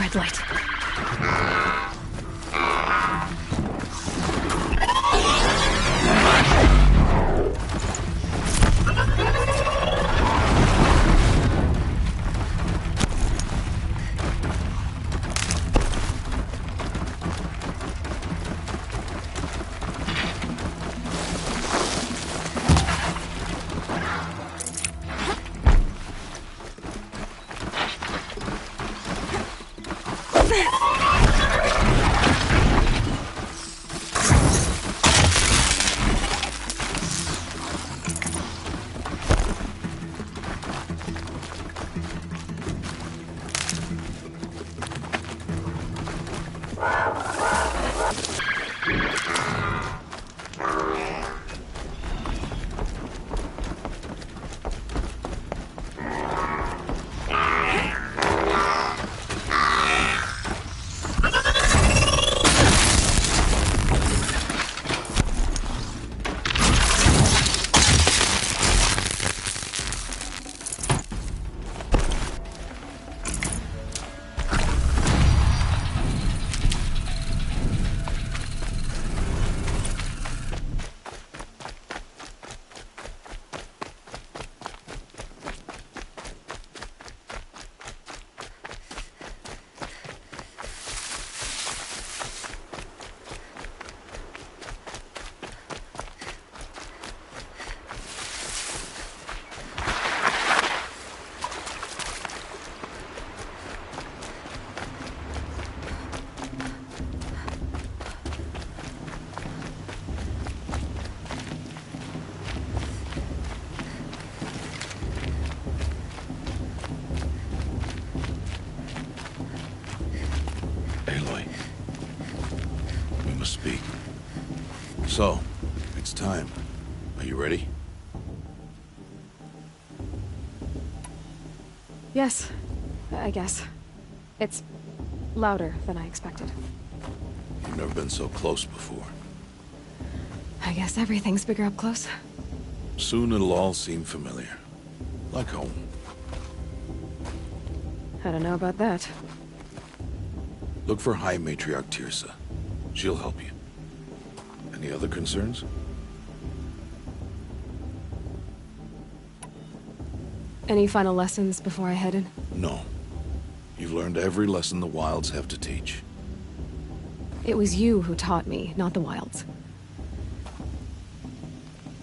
red light. Speak. So, it's time. Are you ready? Yes, I guess. It's louder than I expected. You've never been so close before. I guess everything's bigger up close. Soon it'll all seem familiar. Like home. I don't know about that. Look for High Matriarch Teersa. She'll help you. Any other concerns? Any final lessons before I head in? No. You've learned every lesson the Wilds have to teach. It was you who taught me, not the Wilds.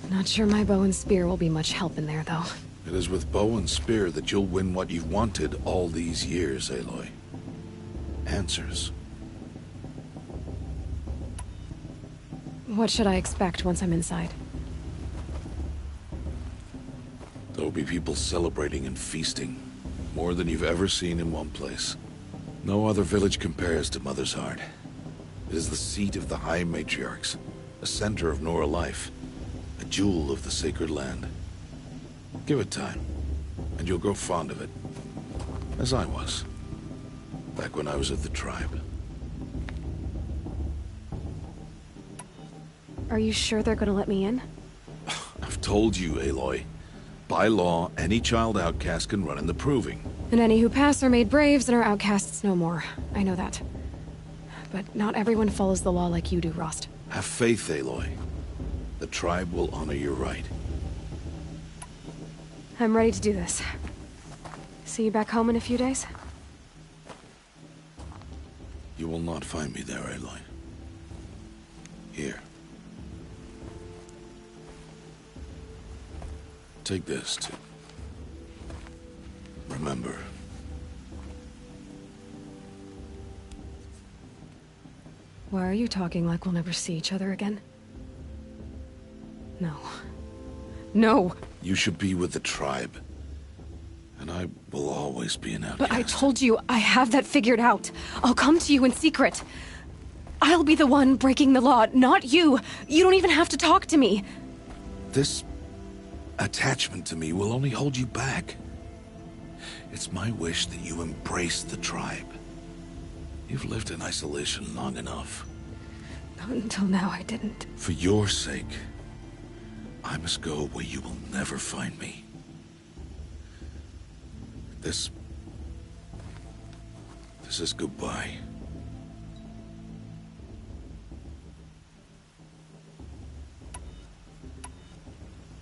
Not sure my bow and spear will be much help in there, though. It is with bow and spear that you'll win what you've wanted all these years, Aloy. Answers. What should I expect once I'm inside? There'll be people celebrating and feasting. More than you've ever seen in one place. No other village compares to Mother's Heart. It is the seat of the High Matriarchs, a center of Nora life, a jewel of the sacred land. Give it time, and you'll grow fond of it. As I was, back when I was at the tribe. Are you sure they're gonna let me in? I've told you, Aloy. By law, any child outcast can run in the Proving. And any who pass are made braves and are outcasts no more. I know that. But not everyone follows the law like you do, Rost. Have faith, Aloy. The tribe will honor your right. I'm ready to do this. See you back home in a few days? You will not find me there, Aloy. Here. Take this to remember. Why are you talking like we'll never see each other again? No. No! You should be with the tribe. And I will always be an outcast. But I told you, I have that figured out. I'll come to you in secret. I'll be the one breaking the law, not you. You don't even have to talk to me. This attachment to me will only hold you back. It's my wish that you embrace the tribe. You've lived in isolation long enough. Not until now, I didn't. For your sake, I must go where you will never find me. This This is goodbye.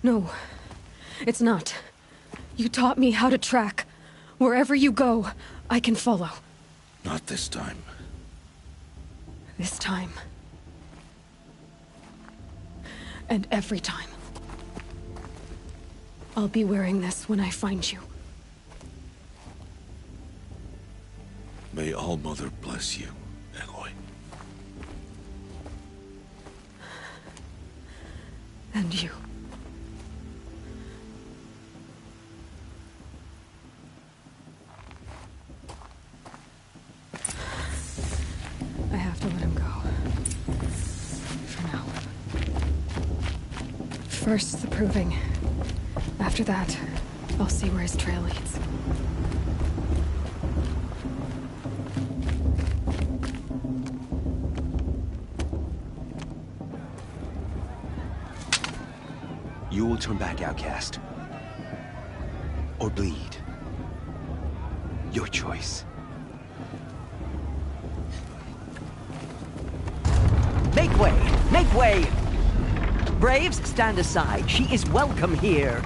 No, it's not. You taught me how to track. Wherever you go, I can follow. Not this time. This time. And every time. I'll be wearing this when I find you. May All-Mother bless you, Aloy. And you. I have to let him go. For now. First, the proving. After that, I'll see where his trail leads. You will turn back, outcast. Or bleed. Your choice. Make way! Make way! Braves, stand aside. She is welcome here.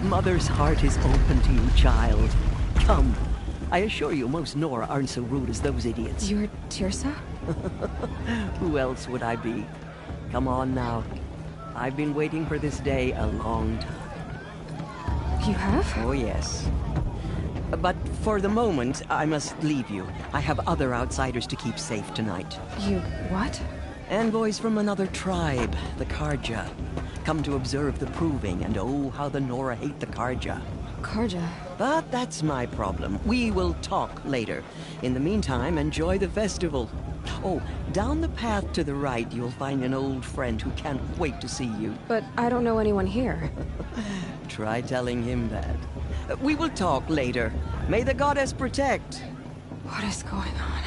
Mother's heart is open to you, child. Come. I assure you, most Nora aren't so rude as those idiots. You're Teersa? Who else would I be? Come on now. I've been waiting for this day a long time. You have? Oh, yes. But for the moment, I must leave you. I have other outsiders to keep safe tonight. You what? Envoys from another tribe, the Carja. Come to observe the proving, and oh, how the Nora hate the Carja. Carja? But that's my problem. We will talk later. In the meantime, enjoy the festival. Oh, down the path to the right, you'll find an old friend who can't wait to see you. But I don't know anyone here. Try telling him that. We will talk later. May the goddess protect. What is going on?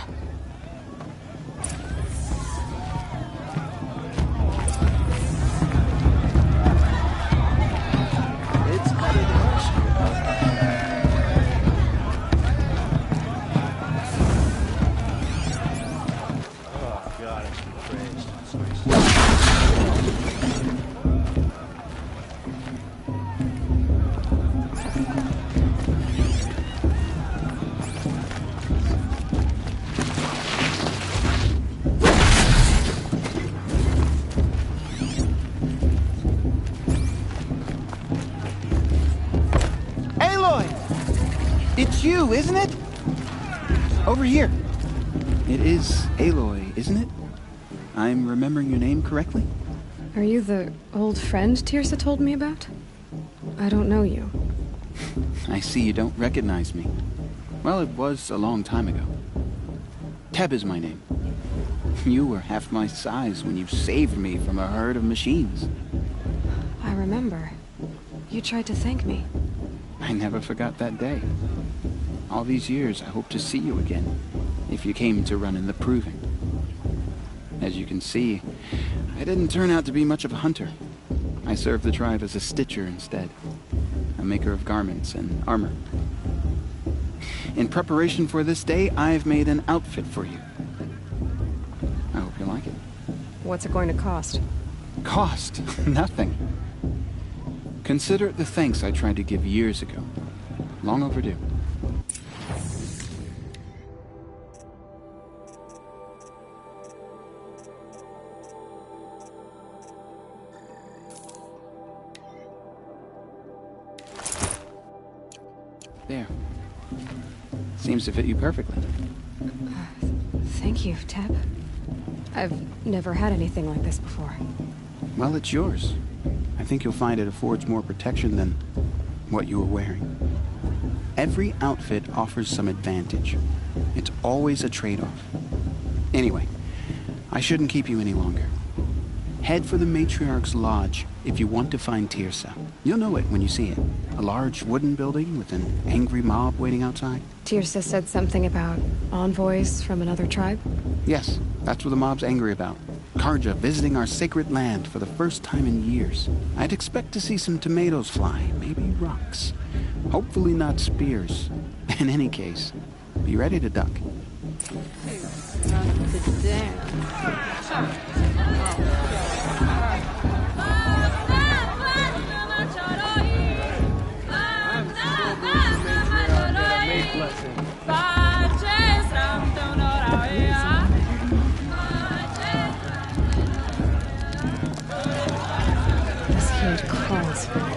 It's better than last Oh, God, it's been crazed. Aloy! It's you, isn't it? Over here. It is Aloy, isn't it? I'm remembering your name correctly? Are you the old friend Teersa told me about? I don't know you. I see you don't recognize me. Well, it was a long time ago. Teb is my name. You were half my size when you saved me from a herd of machines. I remember. You tried to thank me. I never forgot that day. All these years, I hope to see you again, if you came to run in the proving. As you can see, I didn't turn out to be much of a hunter. I served the tribe as a stitcher instead, a maker of garments and armor. In preparation for this day, I've made an outfit for you. I hope you like it. What's it going to cost? Cost? Nothing. Consider it the thanks I tried to give years ago. Long overdue. There. Seems to fit you perfectly. Thank you, Teb. I've never had anything like this before. Well, it's yours. I think you'll find it affords more protection than what you were wearing. Every outfit offers some advantage. It's always a trade-off. Anyway, I shouldn't keep you any longer. Head for the Matriarch's Lodge if you want to find Teersa. You'll know it when you see it. A large wooden building with an angry mob waiting outside. Teersa said something about envoys from another tribe? Yes, that's what the mob's angry about. Carja visiting our sacred land for the first time in years. I'd expect to see some tomatoes fly, maybe rocks. Hopefully not spears. In any case, Be ready to duck. This hand crawls for it.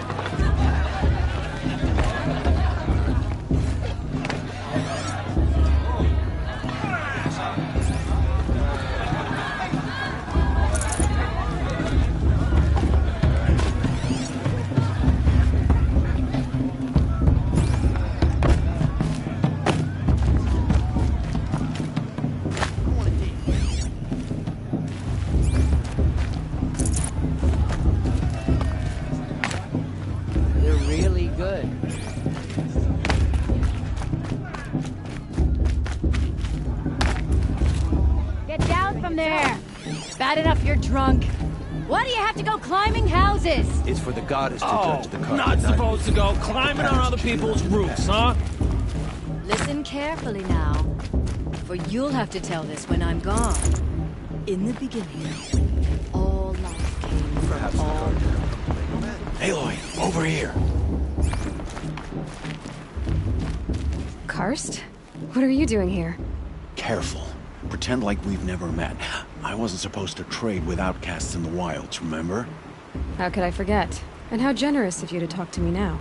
They're really good. Get down from there! Bad enough you're drunk. Why do you have to go climbing houses? It's for the goddess to judge the card. Not supposed to go climbing on other people's roofs, huh? Listen carefully now, for you'll have to tell this when I'm gone. In the beginning, all life came from all... Aloy, over here. Karst? What are you doing here? Careful. Pretend like we've never met. I wasn't supposed to trade with outcasts in the wilds, remember? How could I forget? And how generous of you to talk to me now.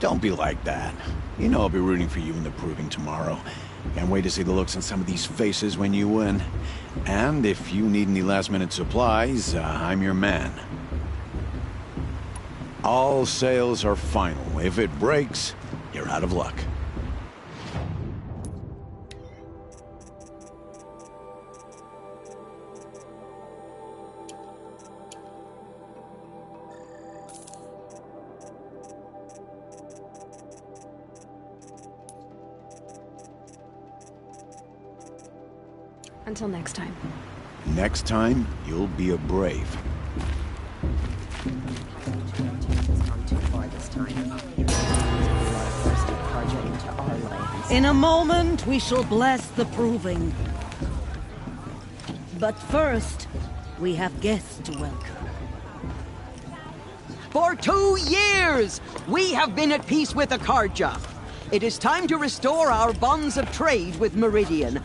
Don't be like that. You know I'll be rooting for you in the proving tomorrow. Can't wait to see the looks on some of these faces when you win. And if you need any last-minute supplies, I'm your man. All sales are final. If it breaks, you're out of luck. Until next time. Next time, you'll be a brave. In a moment, we shall bless the proving. But first, we have guests to welcome. For 2 years, we have been at peace with Akarja. It is time to restore our bonds of trade with Meridian.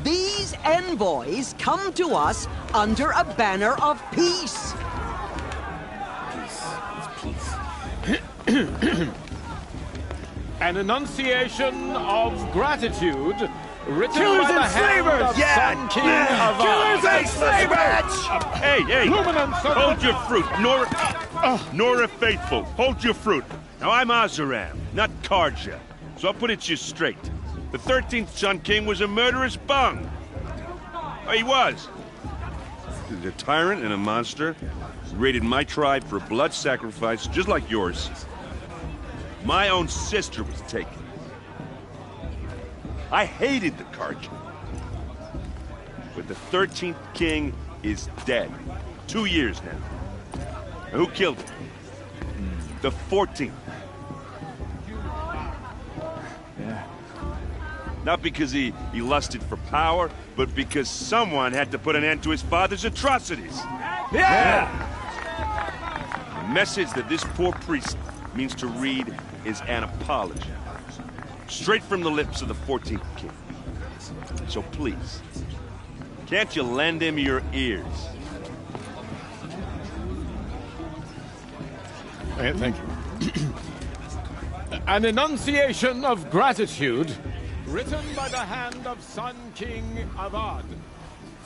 These envoys come to us under a banner of peace. An enunciation of gratitude written Killers by the and hand slavers! of Sun King of Killers and slavers! Hey, hey! Luminance of Hold your fruit, Nora Faithful. Hold your fruit. Now I'm Azaram, not Karja, so I'll put it to you straight. The 13th Sun King was a murderous bung. Oh, he was. He's a tyrant and a monster. Raided my tribe for a blood sacrifice, just like yours. My own sister was taken. I hated the Karja. But the 13th king is dead. 2 years now. And who killed him? The 14th. Yeah. Not because he lusted for power, but because someone had to put an end to his father's atrocities. Yeah! The message that this poor priest means to read is an apology. Straight from the lips of the 14th king. So please, can't you lend him your ears? Thank you. An enunciation of gratitude written by the hand of Sun King Avad,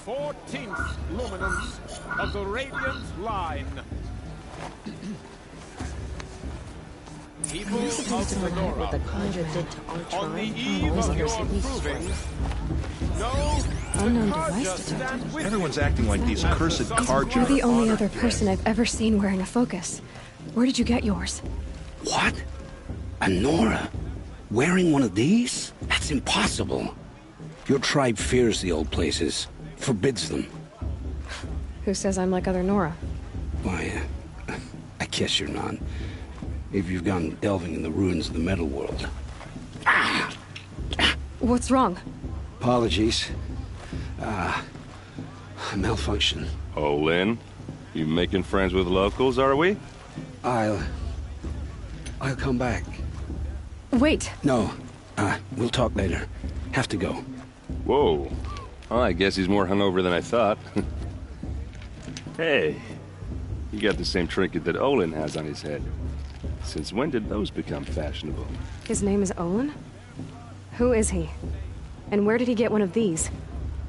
14th luminance of the Radiant Line. People of Fedora, on the eve of your proving, no Unknown Karja device stand detected. with Everyone's you. acting like these cursed Karja You're the are only honored. other person I've ever seen wearing a focus. Where did you get yours? What? A Nora? Wearing one of these? That's impossible. Your tribe fears the old places, forbids them. Who says I'm like other Nora? Why, I guess you're not. If you've gone delving in the ruins of the metal world. What's wrong? Apologies. Malfunction. Olin, you making friends with locals, are we? I'll come back. Wait. No. We'll talk later. Have to go. Whoa. Well, I guess he's more hungover than I thought. Hey, you got the same trinket that Olin has on his head. Since when did those become fashionable? His name is Olin? Who is he? And where did he get one of these?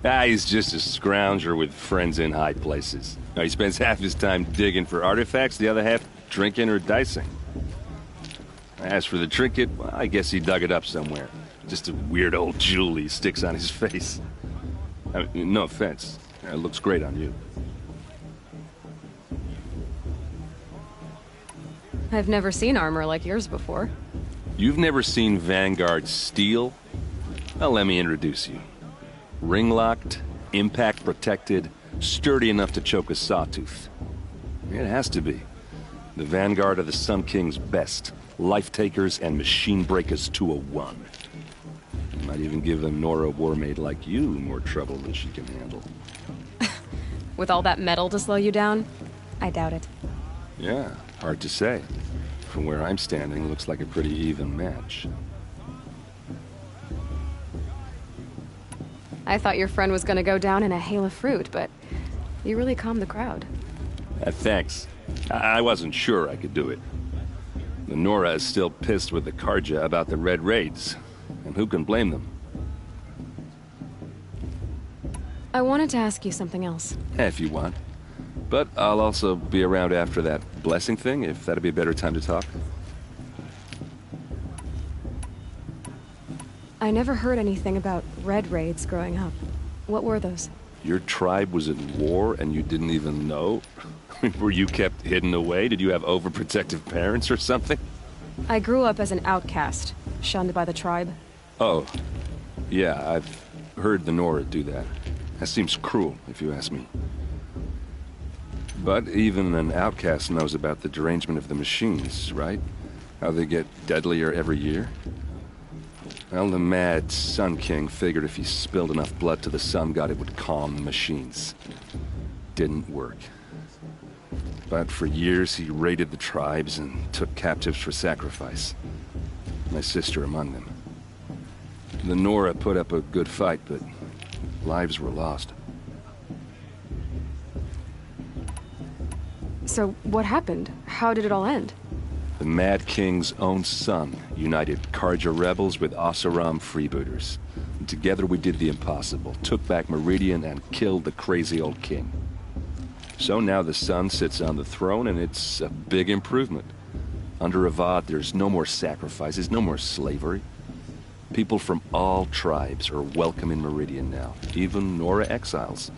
He's just a scrounger with friends in high places. Now, he spends half his time digging for artifacts, the other half drinking or dicing. As for the trinket, well, I guess he dug it up somewhere. Just a weird old jewel he sticks on his face. I mean, no offense. It looks great on you. I've never seen armor like yours before. You've never seen Vanguard steel? Well, let me introduce you. Ring-locked, impact-protected, sturdy enough to choke a sawtooth. It has to be. The Vanguard are the Sun King's best. Life-takers and machine breakers to a one. Might even give a Nora Warmaid like you more trouble than she can handle. With all that metal to slow you down? I doubt it. Yeah, hard to say. From where I'm standing, looks like a pretty even match. I thought your friend was gonna go down in a hail of fruit, but you really calmed the crowd. Thanks. I wasn't sure I could do it. The Nora is still pissed with the Karja about the Red Raids, and who can blame them? I wanted to ask you something else. If you want. But I'll also be around after that blessing thing, if that'd be a better time to talk. I never heard anything about Red Raids growing up. What were those? Your tribe was in war and you didn't even know? Were you kept hidden away? Did you have overprotective parents or something? I grew up as an outcast, shunned by the tribe. Oh. Yeah, I've heard the Nora do that. That seems cruel, if you ask me. But even an outcast knows about the derangement of the machines, right? How they get deadlier every year? Well, the mad Sun King figured if he spilled enough blood to the Sun God, it would calm the machines. Didn't work. But for years, he raided the tribes and took captives for sacrifice. My sister among them. The Nora put up a good fight, but lives were lost. So, what happened? How did it all end? The Mad King's own son united Karja rebels with Oseram freebooters. And together we did the impossible, took back Meridian and killed the crazy old king. So now the Sun sits on the throne and it's a big improvement. Under Avad, there's no more sacrifices, no more slavery. People from all tribes are welcome in Meridian now, even Nora exiles.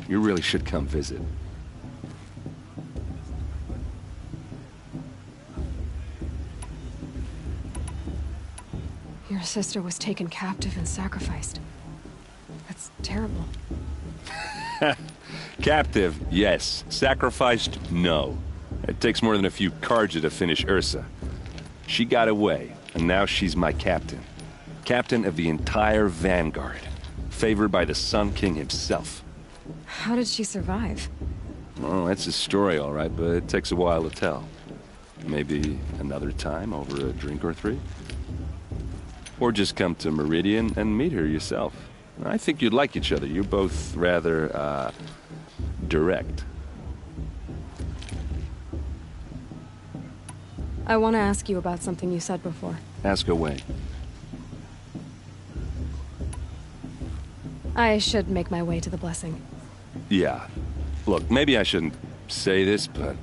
You really should come visit. Your sister was taken captive and sacrificed. That's terrible. Captive, yes. Sacrificed, no. It takes more than a few Karja to finish Ursa. She got away, and now she's my captain. Captain of the entire Vanguard. Favored by the Sun King himself. How did she survive? Well, that's a story, all right, but it takes a while to tell. Maybe another time over a drink or three? Or just come to Meridian and meet her yourself. I think you'd like each other. You're both rather, direct. I want to ask you about something you said before. Ask away. I should make my way to the blessing. Yeah. Look, maybe I shouldn't say this, but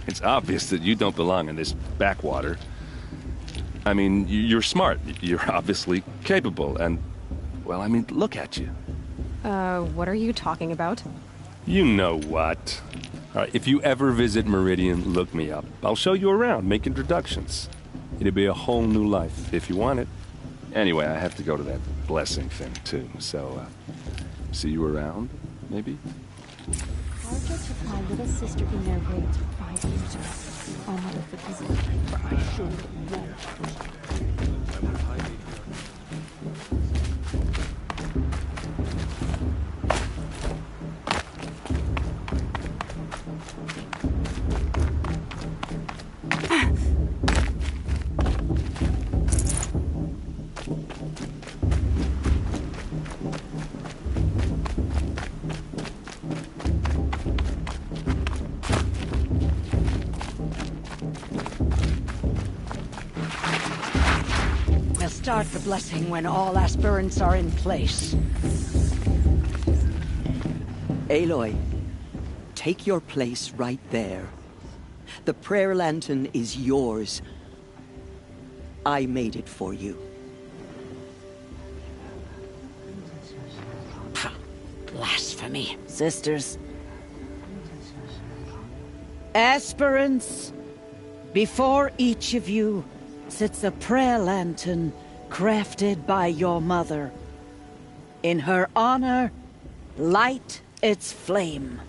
it's obvious that you don't belong in this backwater. I mean, you're smart. You're obviously capable, and, well, I mean, look at you. What are you talking about? You know what. All right, if you ever visit Meridian, look me up. I'll show you around, make introductions. It'll be a whole new life, if you want it. Anyway, I have to go to that blessing thing, too, so, see you around, maybe? Karja took my little sister in their raids 5 years ago. Our mother forgives me, but I surely won't. impart the blessing when all aspirants are in place. Aloy, take your place right there. The prayer lantern is yours. I made it for you. Blasphemy. Sisters. Aspirants, before each of you sits a prayer lantern crafted by your mother. In her honor, light its flame.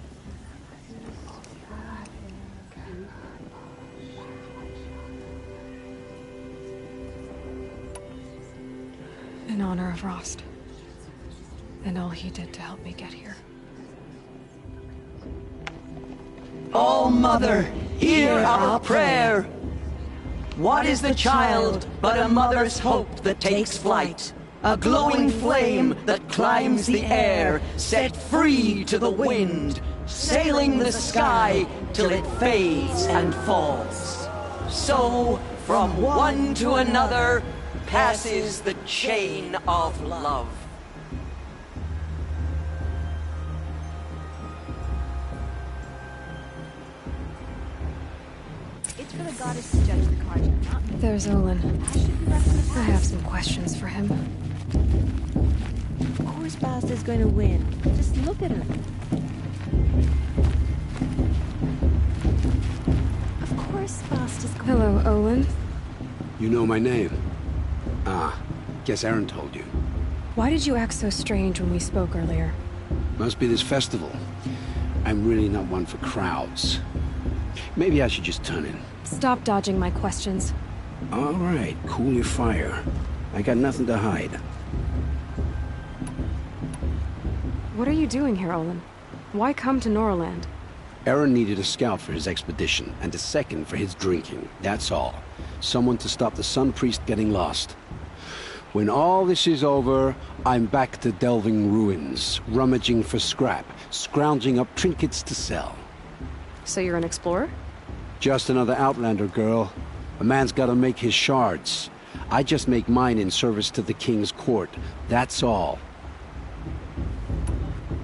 In honor of Rost. And all he did to help me get here. Oh, Mother, hear our prayer! What is the child but a mother's hope that takes flight? A glowing flame that climbs the air, set free to the wind, sailing the sky till it fades and falls. So, from one to another, passes the chain of love. It's for the goddess to judge the Carja, not me. There's Olin. I have some questions for him. Of course Bast is going to win. Just look at her. Of course Bast is going to Hello, Olin. You know my name? Ah, guess Aaron told you. Why did you act so strange when we spoke earlier? Must be this festival. I'm really not one for crowds. Maybe I should just turn in. Stop dodging my questions. All right, cool your fire. I got nothing to hide. What are you doing here, Olin? Why come to Norland? Aaron needed a scout for his expedition, and a second for his drinking. That's all. Someone to stop the Sun Priest getting lost. When all this is over, I'm back to delving ruins, rummaging for scrap, scrounging up trinkets to sell. So you're an explorer? Just another Outlander, girl. A man's gotta make his shards. I just make mine in service to the King's court. That's all.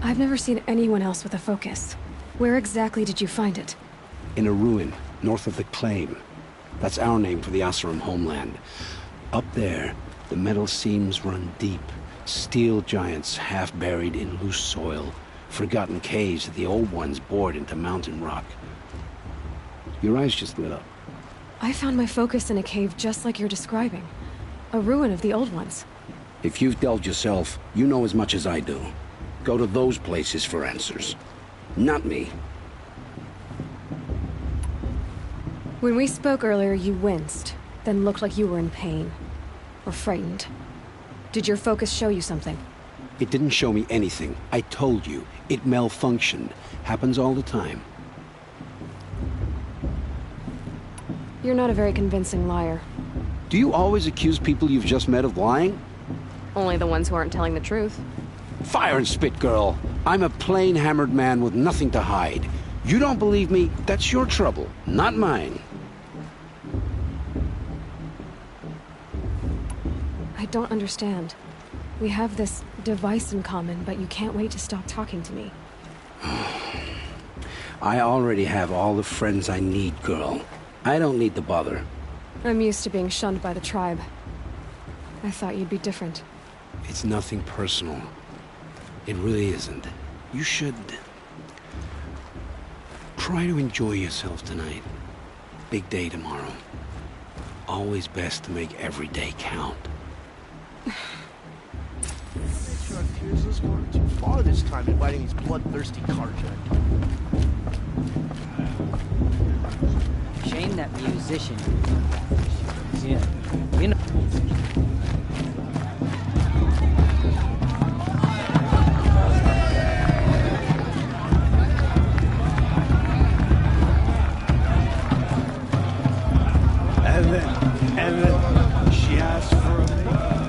I've never seen anyone else with a focus. Where exactly did you find it? In a ruin, north of the Claim. That's our name for the Oseram homeland. Up there, the metal seams run deep. Steel giants half buried in loose soil. Forgotten caves that the old ones bored into mountain rock. Your eyes just lit up. I found my focus in a cave just like you're describing. A ruin of the old ones. If you've delved yourself, you know as much as I do. Go to those places for answers. Not me. When we spoke earlier, you winced, then looked like you were in pain. Or frightened. Did your focus show you something? It didn't show me anything. I told you. It malfunctioned. Happens all the time. You're not a very convincing liar. Do you always accuse people you've just met of lying? Only the ones who aren't telling the truth. Fire and spit, girl. I'm a plain hammered man with nothing to hide. You don't believe me, that's your trouble, not mine. I don't understand. We have this device in common, but you can't wait to stop talking to me. I already have all the friends I need, girl. I don't need the bother. I'm used to being shunned by the tribe. I thought you'd be different. It's nothing personal. It really isn't. You should... try to enjoy yourself tonight. Big day tomorrow. Always best to make every day count. Tears has gone too far this time, inviting these bloodthirsty Carja. Shame that musician. Yeah, you know. And then she asked for a maid.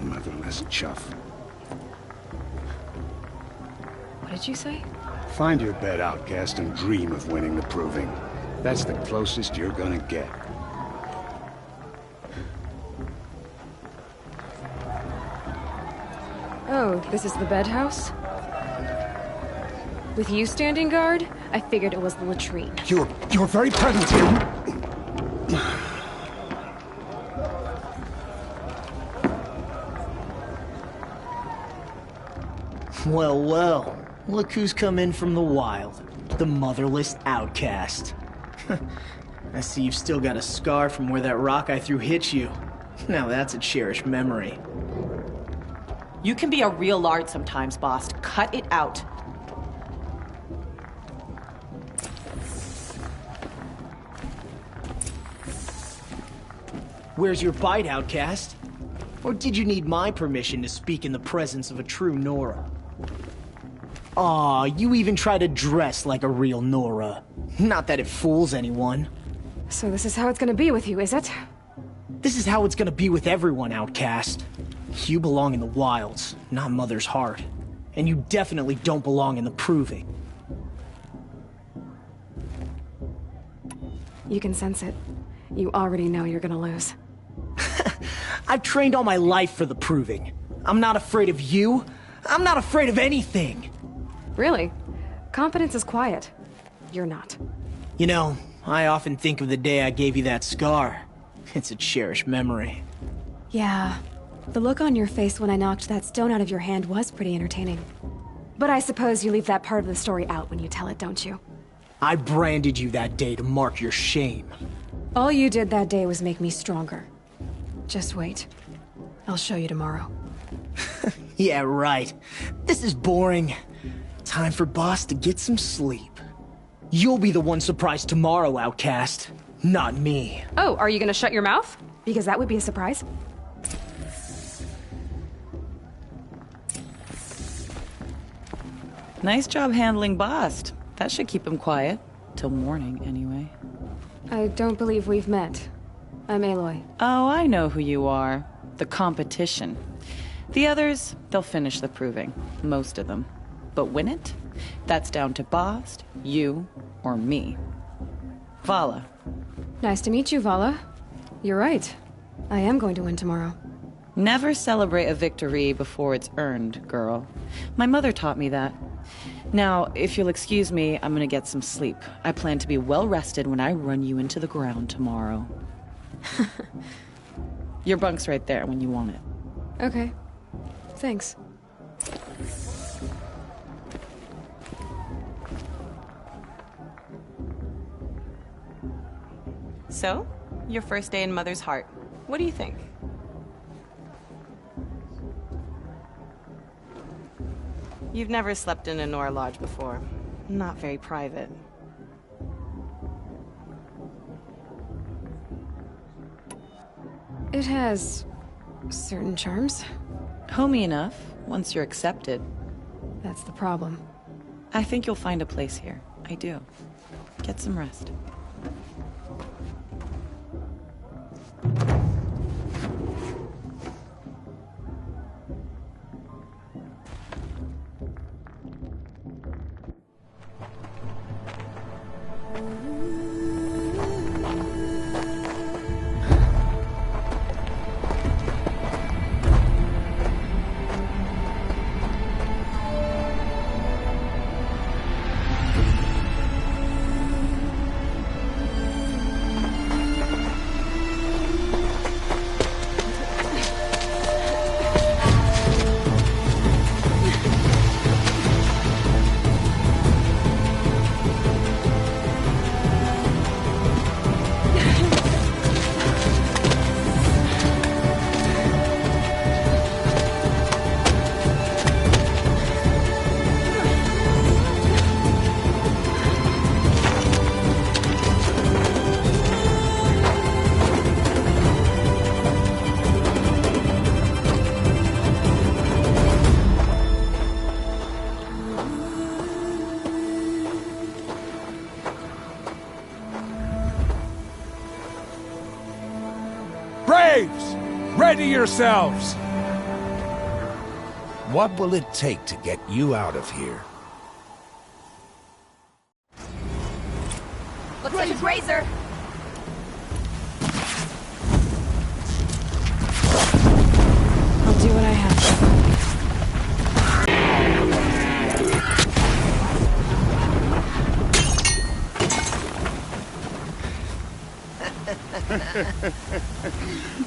Motherless chuff. What did you say? Find your bed, outcast, and dream of winning the Proving. That's the closest you're gonna get. Oh, this is the bed house? With you standing guard, I figured it was the latrine. Your very presence here... Well, well. Look who's come in from the wild. The motherless outcast. I see you've still got a scar from where that rock I threw hit you. Now that's a cherished memory. You can be a real lard sometimes, boss. Cut it out. Where's your bite, outcast? Or did you need my permission to speak in the presence of a true Nora? Aw, you even try to dress like a real Nora. Not that it fools anyone. So this is how it's gonna be with you, is it? This is how it's gonna be with everyone, outcast. You belong in the wilds, not Mother's Heart. And you definitely don't belong in the Proving. You can sense it. You already know you're gonna lose. I've trained all my life for the Proving. I'm not afraid of you. I'm not afraid of anything. Really? Confidence is quiet. You're not. You know, I often think of the day I gave you that scar. It's a cherished memory. Yeah. The look on your face when I knocked that stone out of your hand was pretty entertaining. But I suppose you leave that part of the story out when you tell it, don't you? I branded you that day to mark your shame. All you did that day was make me stronger. Just wait. I'll show you tomorrow. Yeah, right. This is boring. Time for Boss to get some sleep. You'll be the one surprised tomorrow, outcast. Not me. Oh, are you gonna shut your mouth? Because that would be a surprise. Nice job handling Bast. That should keep him quiet. Till morning, anyway. I don't believe we've met. I'm Aloy. Oh, I know who you are. The competition. The others, they'll finish the Proving. Most of them. But win it? That's down to Bast, you, or me. Vala. Nice to meet you, Vala. You're right. I am going to win tomorrow. Never celebrate a victory before it's earned, girl. My mother taught me that. Now, if you'll excuse me, I'm gonna get some sleep. I plan to be well rested when I run you into the ground tomorrow. Your bunk's right there when you want it. Okay. Thanks. So, your first day in Mother's Heart. What do you think? You've never slept in a Nora Lodge before. Not very private. It has certain charms. Homey enough, once you're accepted. That's the problem. I think you'll find a place here. I do. Get some rest. Braves! Ready yourselves! What will it take to get you out of here?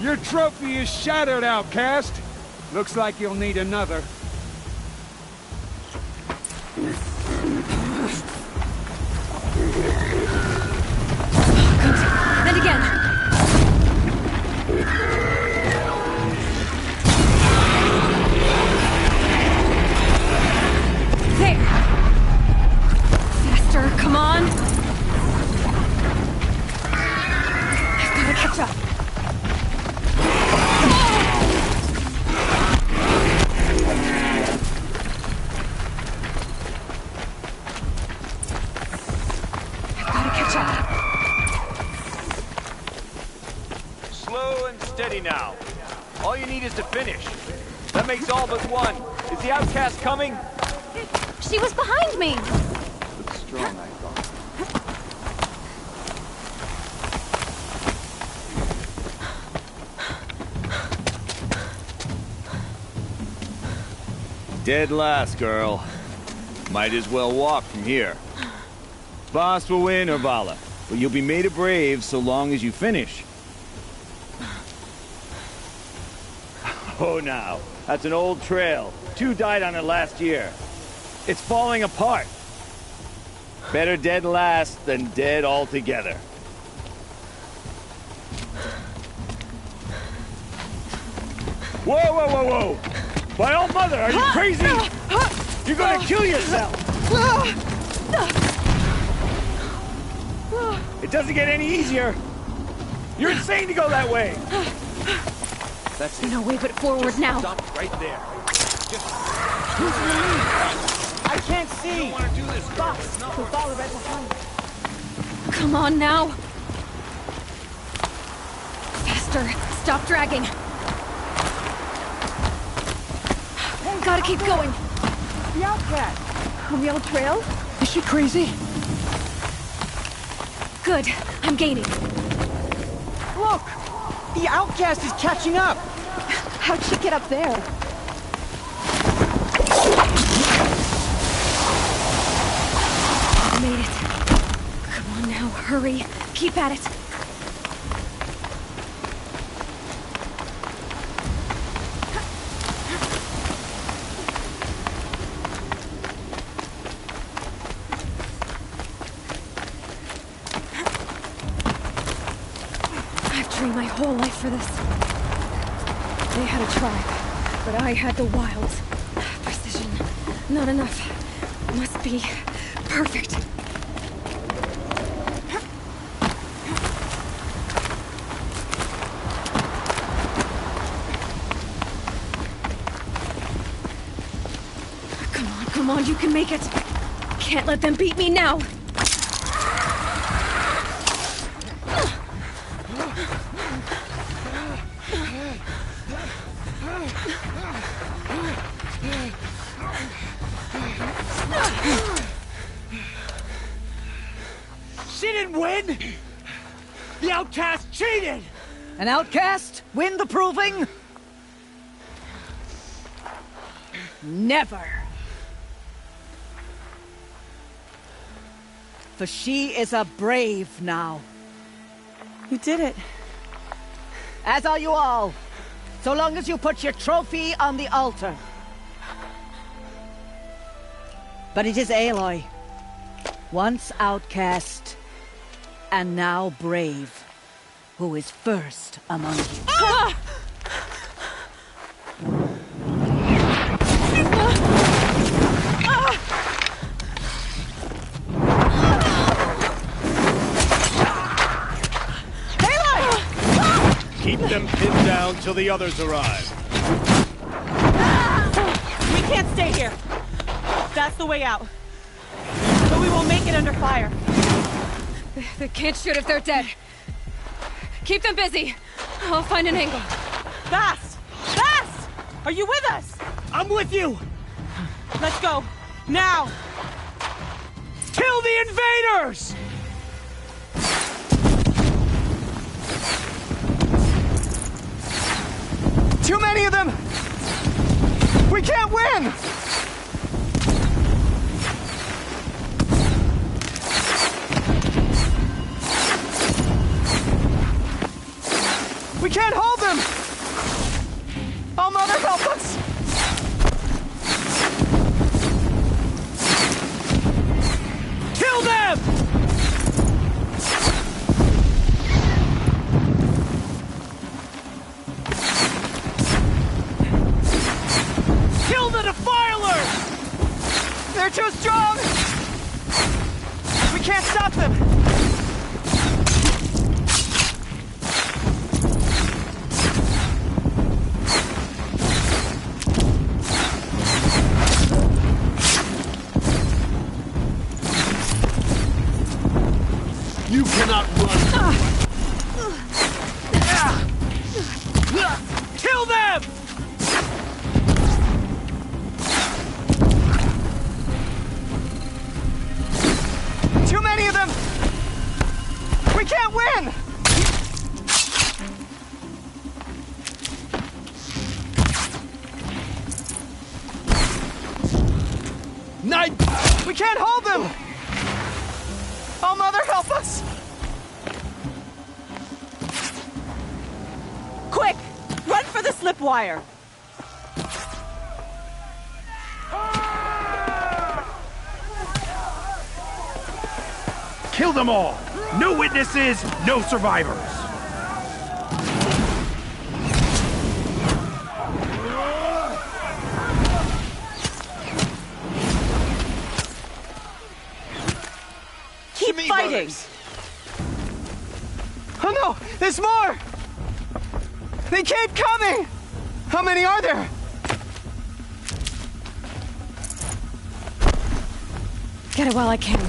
Your trophy is shattered, outcast. Looks like you'll need another. And again. There. Faster, come on. I've got to catch up. Slow and steady now. All you need is to finish. That makes all but one. Is the outcast coming? She was behind me! Looks strong, I thought. Dead last, girl. Might as well walk from here. Boss will win, Urvala, but you'll be made a brave so long as you finish. Oh, now. That's an old trail. 2 died on it last year. It's falling apart. Better dead last than dead altogether. Whoa, whoa, whoa, whoa! By all mother, are you crazy? You're gonna kill yourself! It doesn't get any easier! You're insane to go that way! That's no way but forward. Just now. Stop right there. I can't see! You don't want to do this. Stop! We'll follow right behind. Come on now. Faster. Stop dragging. Gotta keep going. The outcast! On the old trail? Is she crazy? Good. I'm gaining. Look! The outcast is catching up! How'd she get up there? Made it. Come on now, hurry. Keep at it. My whole life for this. They had a tribe, but I had the wilds. Precision. Not enough. Must be perfect. Come on, you can make it. Can't let them beat me now. She didn't win! The outcast cheated! An outcast win the proving? Never. For she is a brave now. You did it. As are you all. So long as you put your trophy on the altar. But it is Aloy, once outcast, and now brave, who is first among you. Ah! Keep them pinned down till the others arrive. We can't stay here. That's the way out. But we won't make it under fire. They can't shoot if they're dead. Keep them busy. I'll find an angle. Fast! Fast! Are you with us? I'm with you! Let's go. Now! Kill the invaders! Too many of them! We can't win! We can't hold them! Oh, Mother, help us! Kill them! Kill the Defilers! They're too strong! We can't stop them! You cannot run! Kill them! Too many of them! We can't win! Night! We can't hold them! Oh, Mother, help us! Quick! Run for the slip wire! Kill them all! No witnesses, no survivors! Keep fighting! Oh no! There's more! They keep coming! How many are there? Get it while I can.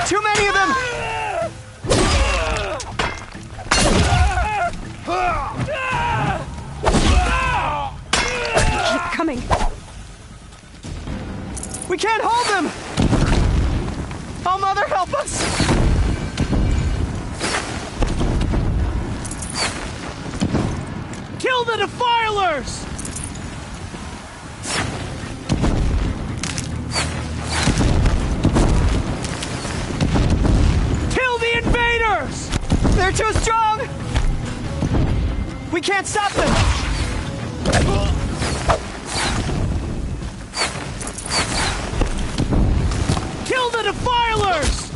Too many of them! Keep coming. We can't hold them! Oh, Mother, help us! Kill the Defilers! Kill the Invaders! They're too strong! We can't stop them! Kill the Defilers!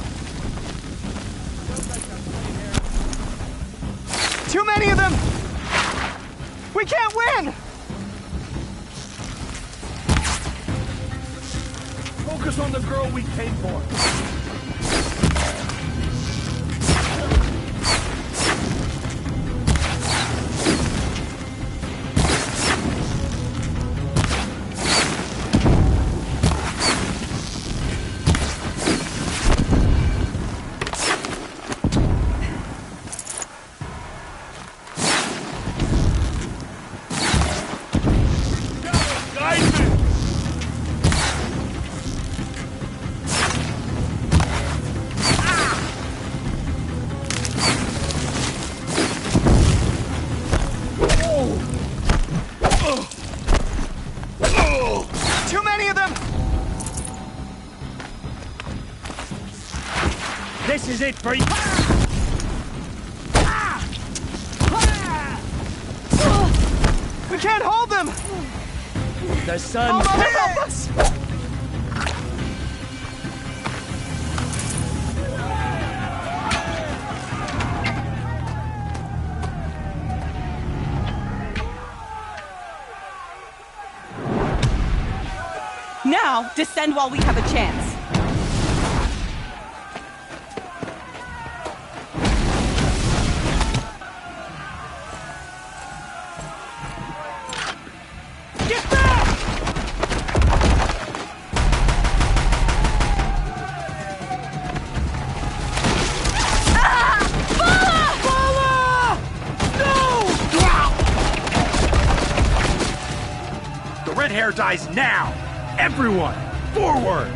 Too many of them! We can't win! Focus on the girl we came for. Too many of them! This is it for you! We can't hold them! The sun... Oh, Mother, help us! Now, descend while we have a chance. Get back! hair dies now! Everyone, forward!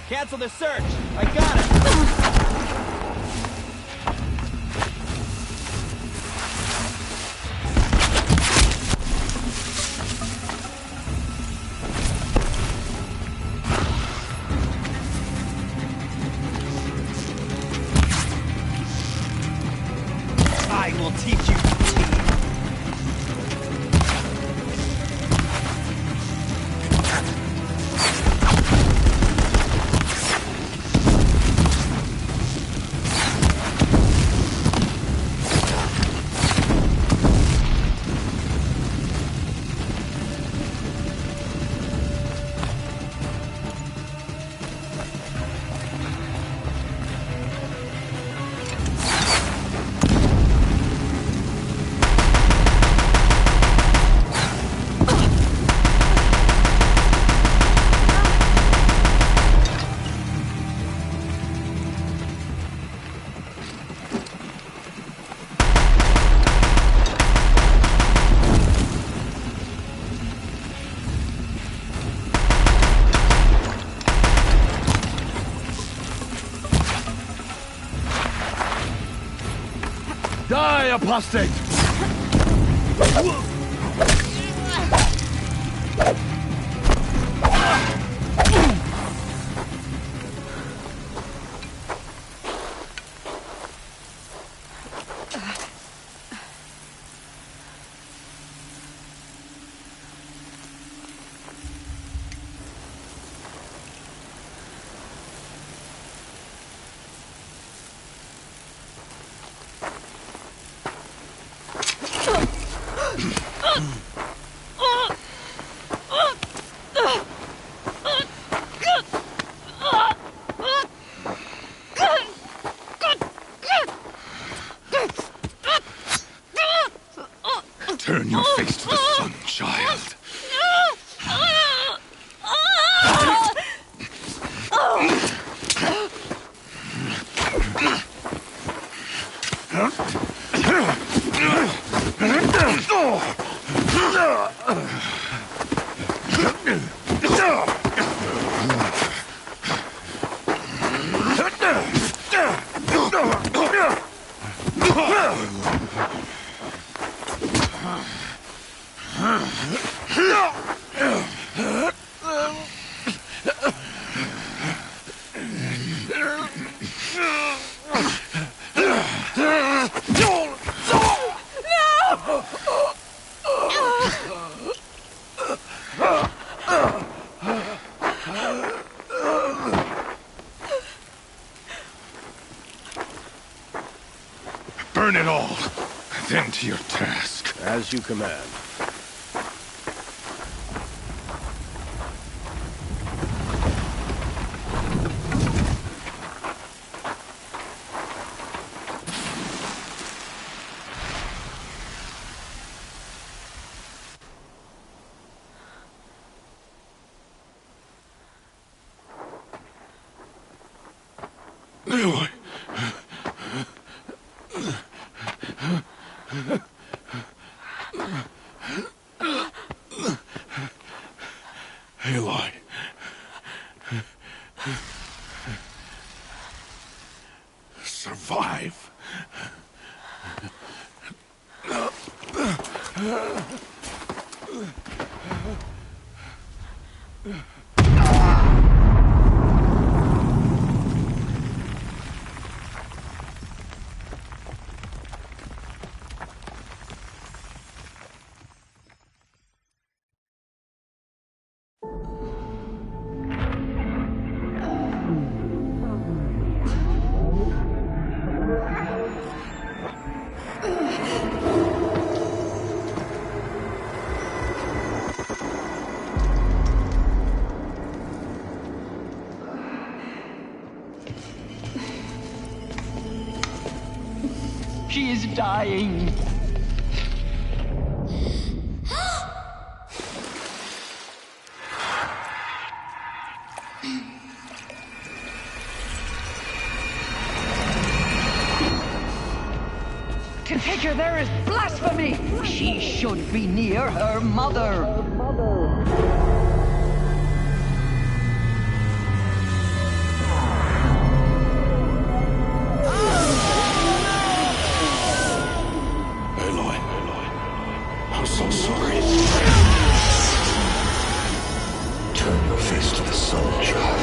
Cancel the search! I got it! I will teach you. Die, apostate! Turn your face to the sun, child. Burn it all, then to your task. As you command. Aloy. Aloy. Survive. She is dying. To take her there is blasphemy! She should be near her mother. Aloy. I'm so sorry. Turn your face to the sun, child.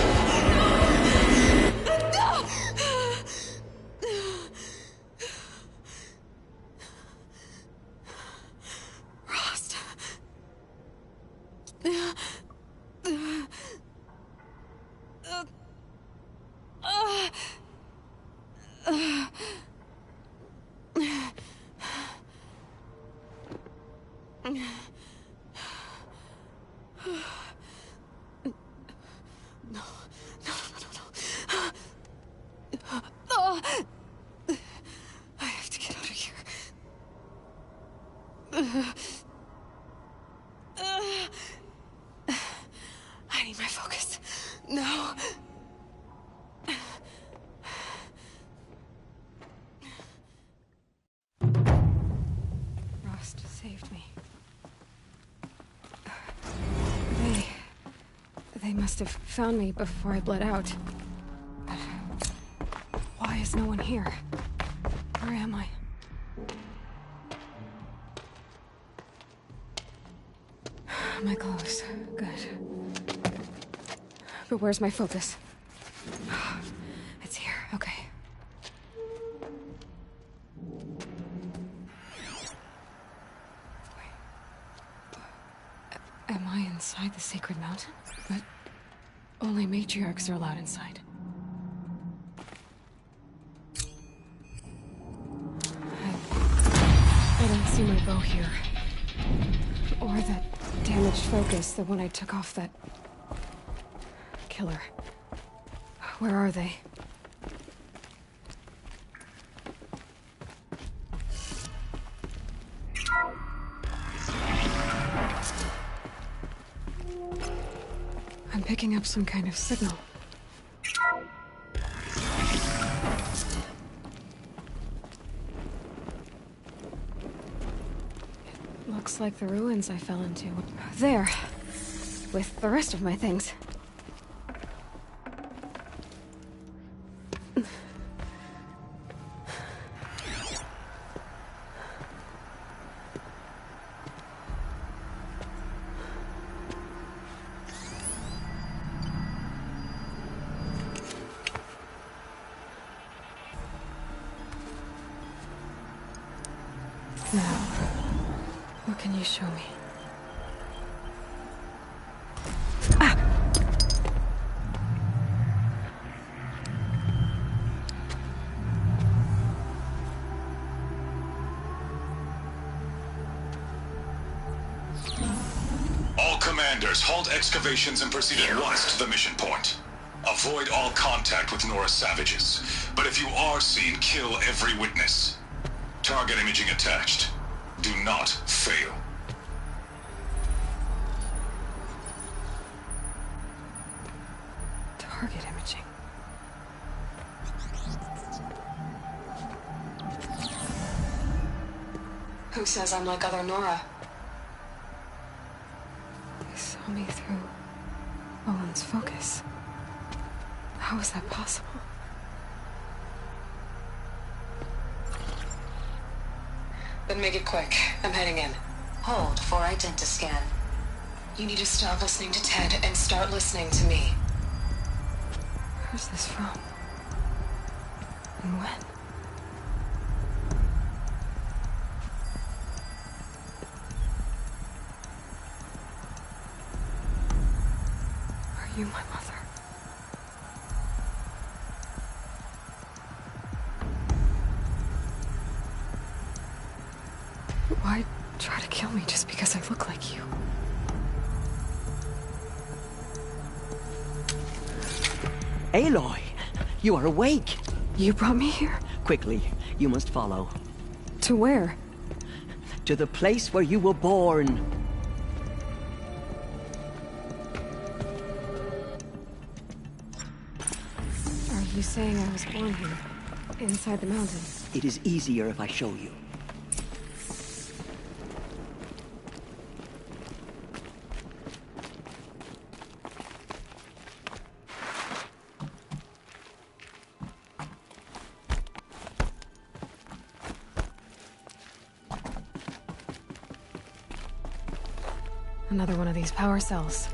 I have to get out of here. I need my focus. No. Rost saved me. They must have found me before I bled out. But why is no one here? Where am I? My clothes. Good. But where's my focus? It's here. Okay. Am I inside the Sacred Mountain? But only matriarchs are allowed inside. I don't see my bow here. Or that damaged focus, the one I took off that killer. Where are they? I'm picking up some kind of signal. It looks like the ruins I fell into. There. With the rest of my things. Now, what can you show me? All commanders, halt excavations and proceed at once to the mission point. Avoid all contact with Nora savages. But if you are seen, kill every witness. Target imaging attached. Do not fail. Target imaging. Who says I'm like other Nora? They saw me through Owen's focus. How is that possible? Then make it quick. I'm heading in. Hold for identiscan. You need to stop listening to Ted and start listening to me. Where's this from? And when? Are you my mother? Why try to kill me just because I look like you? Aloy, you are awake. You brought me here? Quickly, you must follow. To where? To the place where you were born. Are you saying I was born here? Inside the mountain? It is easier if I show you. Another one of these power cells.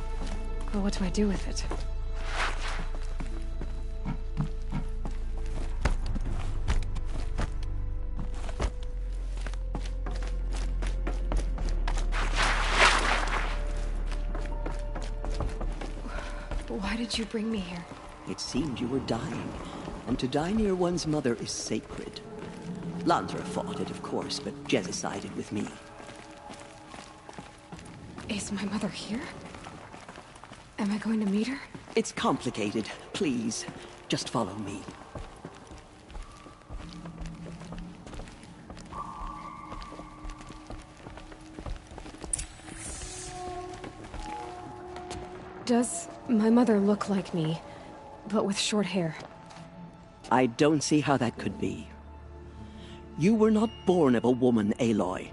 But what do I do with it? Why did you bring me here? It seemed you were dying, and to die near one's mother is sacred. Lansra fought it, of course, but Jezza sided with me. Is my mother here? Am I going to meet her? It's complicated. Please, just follow me. Does my mother look like me, but with short hair? I don't see how that could be. You were not born of a woman, Aloy.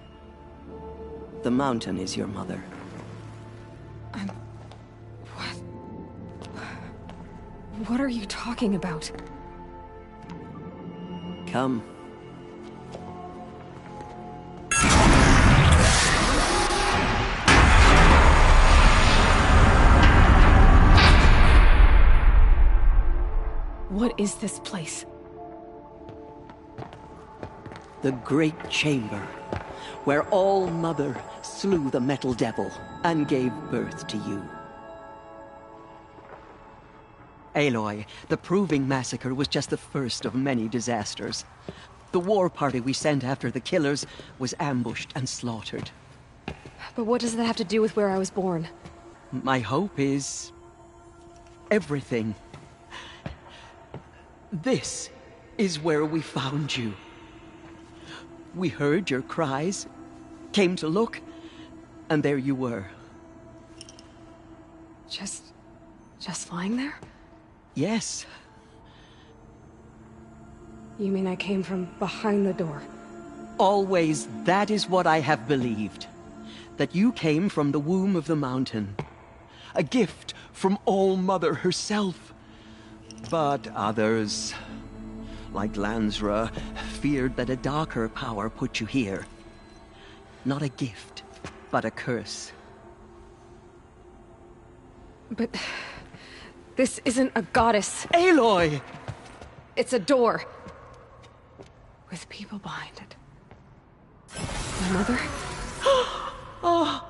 The mountain is your mother. What are you talking about? Come. What is this place? The Great Chamber, where All Mother slew the Metal Devil and gave birth to you. Aloy, the Proving Massacre was just the first of many disasters. The war party we sent after the killers was ambushed and slaughtered. But what does that have to do with where I was born? My hope is... everything. This is where we found you. We heard your cries, came to look, and there you were. Just lying there? Yes. You mean I came from behind the door? Always that is what I have believed. That you came from the womb of the mountain. A gift from All Mother herself. But others, like Lansra, feared that a darker power put you here. Not a gift, but a curse. But... this isn't a goddess. Aloy! It's a door. With people behind it. My mother? Oh.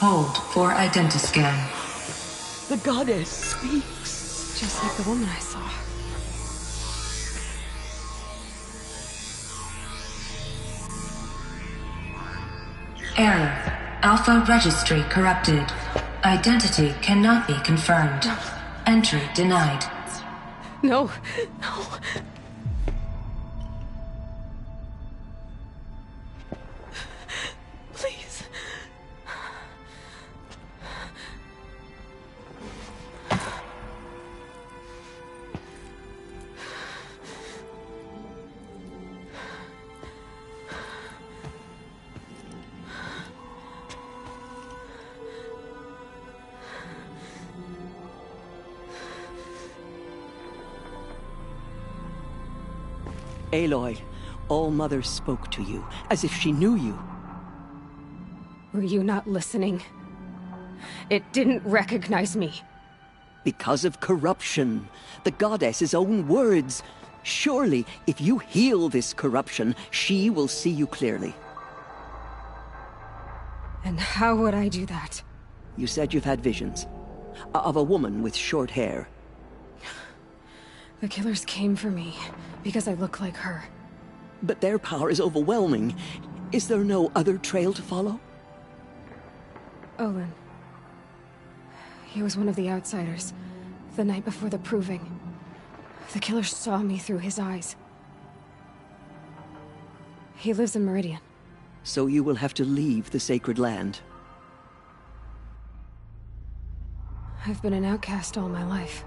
Hold for identiscan. The goddess speaks. Just like the woman I saw. Error. Alpha registry corrupted. Identity cannot be confirmed. Entry denied. No. No. Please. Aloy, All-Mother spoke to you, as if she knew you. Were you not listening? It didn't recognize me. Because of corruption. The goddess's own words. Surely, if you heal this corruption, she will see you clearly. And how would I do that? You said you've had visions. Of a woman with short hair. The killers came for me because I look like her. But their power is overwhelming. Is there no other trail to follow? Olin. He was one of the outsiders, the night before the proving. The killer saw me through his eyes. He lives in Meridian. So you will have to leave the sacred land. I've been an outcast all my life.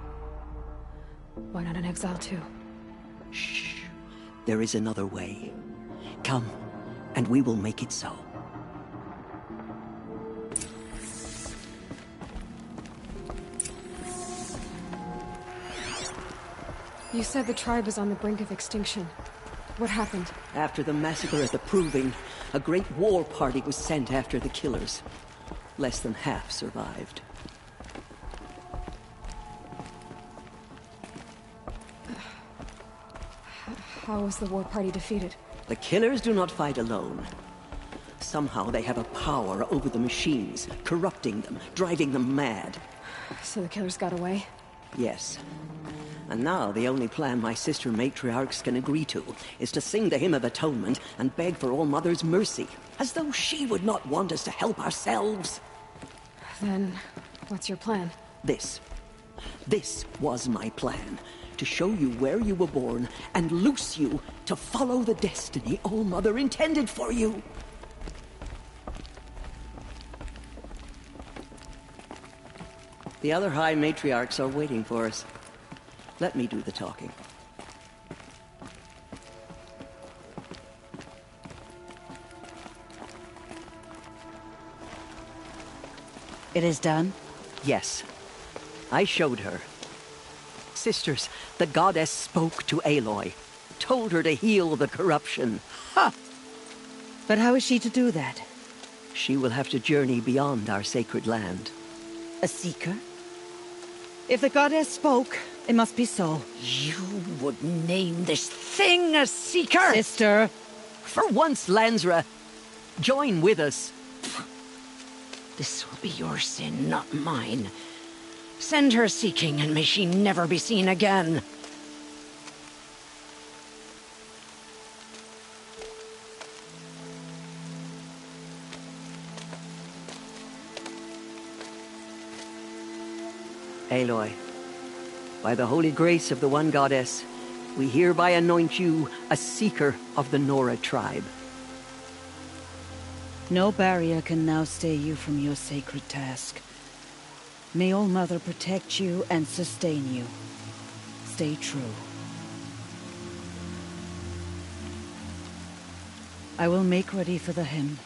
Why not an exile too? Shh. There is another way. Come, and we will make it so. You said the tribe was on the brink of extinction. What happened? After the massacre at the Proving, a great war party was sent after the killers. Less than half survived. How was the war party defeated? The killers do not fight alone. Somehow they have a power over the machines, corrupting them, driving them mad. So the killers got away? Yes. And now the only plan my sister matriarchs can agree to is to sing the Hymn of Atonement and beg for All-Mother's mercy, as though she would not want us to help ourselves. Then, what's your plan? This. This was my plan. To show you where you were born and loose you to follow the destiny All-Mother intended for you. The other High Matriarchs are waiting for us. Let me do the talking. It is done? Yes. I showed her. Sisters, the goddess spoke to Aloy. Told her to heal the corruption. Ha! But how is she to do that? She will have to journey beyond our sacred land. A seeker? If the goddess spoke, it must be so. You would name this thing a seeker? Sister! For once, Lansra, join with us. This will be your sin, not mine. Send her seeking, and may she never be seen again. Aloy, by the holy grace of the one goddess, we hereby anoint you a seeker of the Nora tribe. No barrier can now stay you from your sacred task. May All-Mother protect you and sustain you. Stay true. I will make ready for the hymn.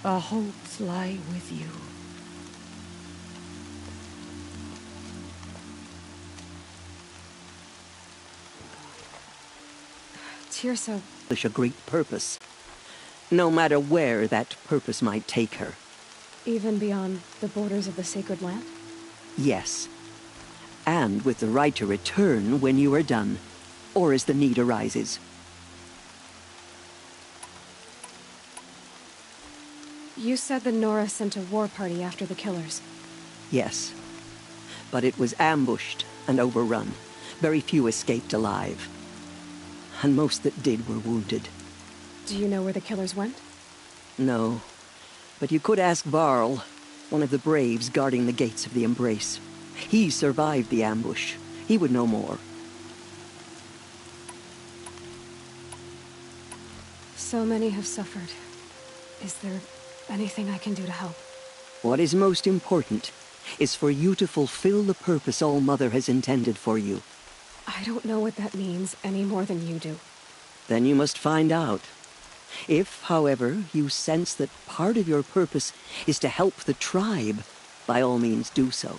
Our hopes lie with you. Teersa... A great purpose. No matter where that purpose might take her. Even beyond the borders of the sacred land? Yes. And with the right to return when you are done, or as the need arises. You said the Nora sent a war party after the killers. Yes. But it was ambushed and overrun. Very few escaped alive. And most that did were wounded. Do you know where the killers went? No. But you could ask Varl, one of the braves guarding the gates of the Embrace. He survived the ambush. He would know more. So many have suffered. Is there anything I can do to help? What is most important is for you to fulfill the purpose All-Mother has intended for you. I don't know what that means any more than you do. Then you must find out. If, however, you sense that part of your purpose is to help the tribe, by all means do so.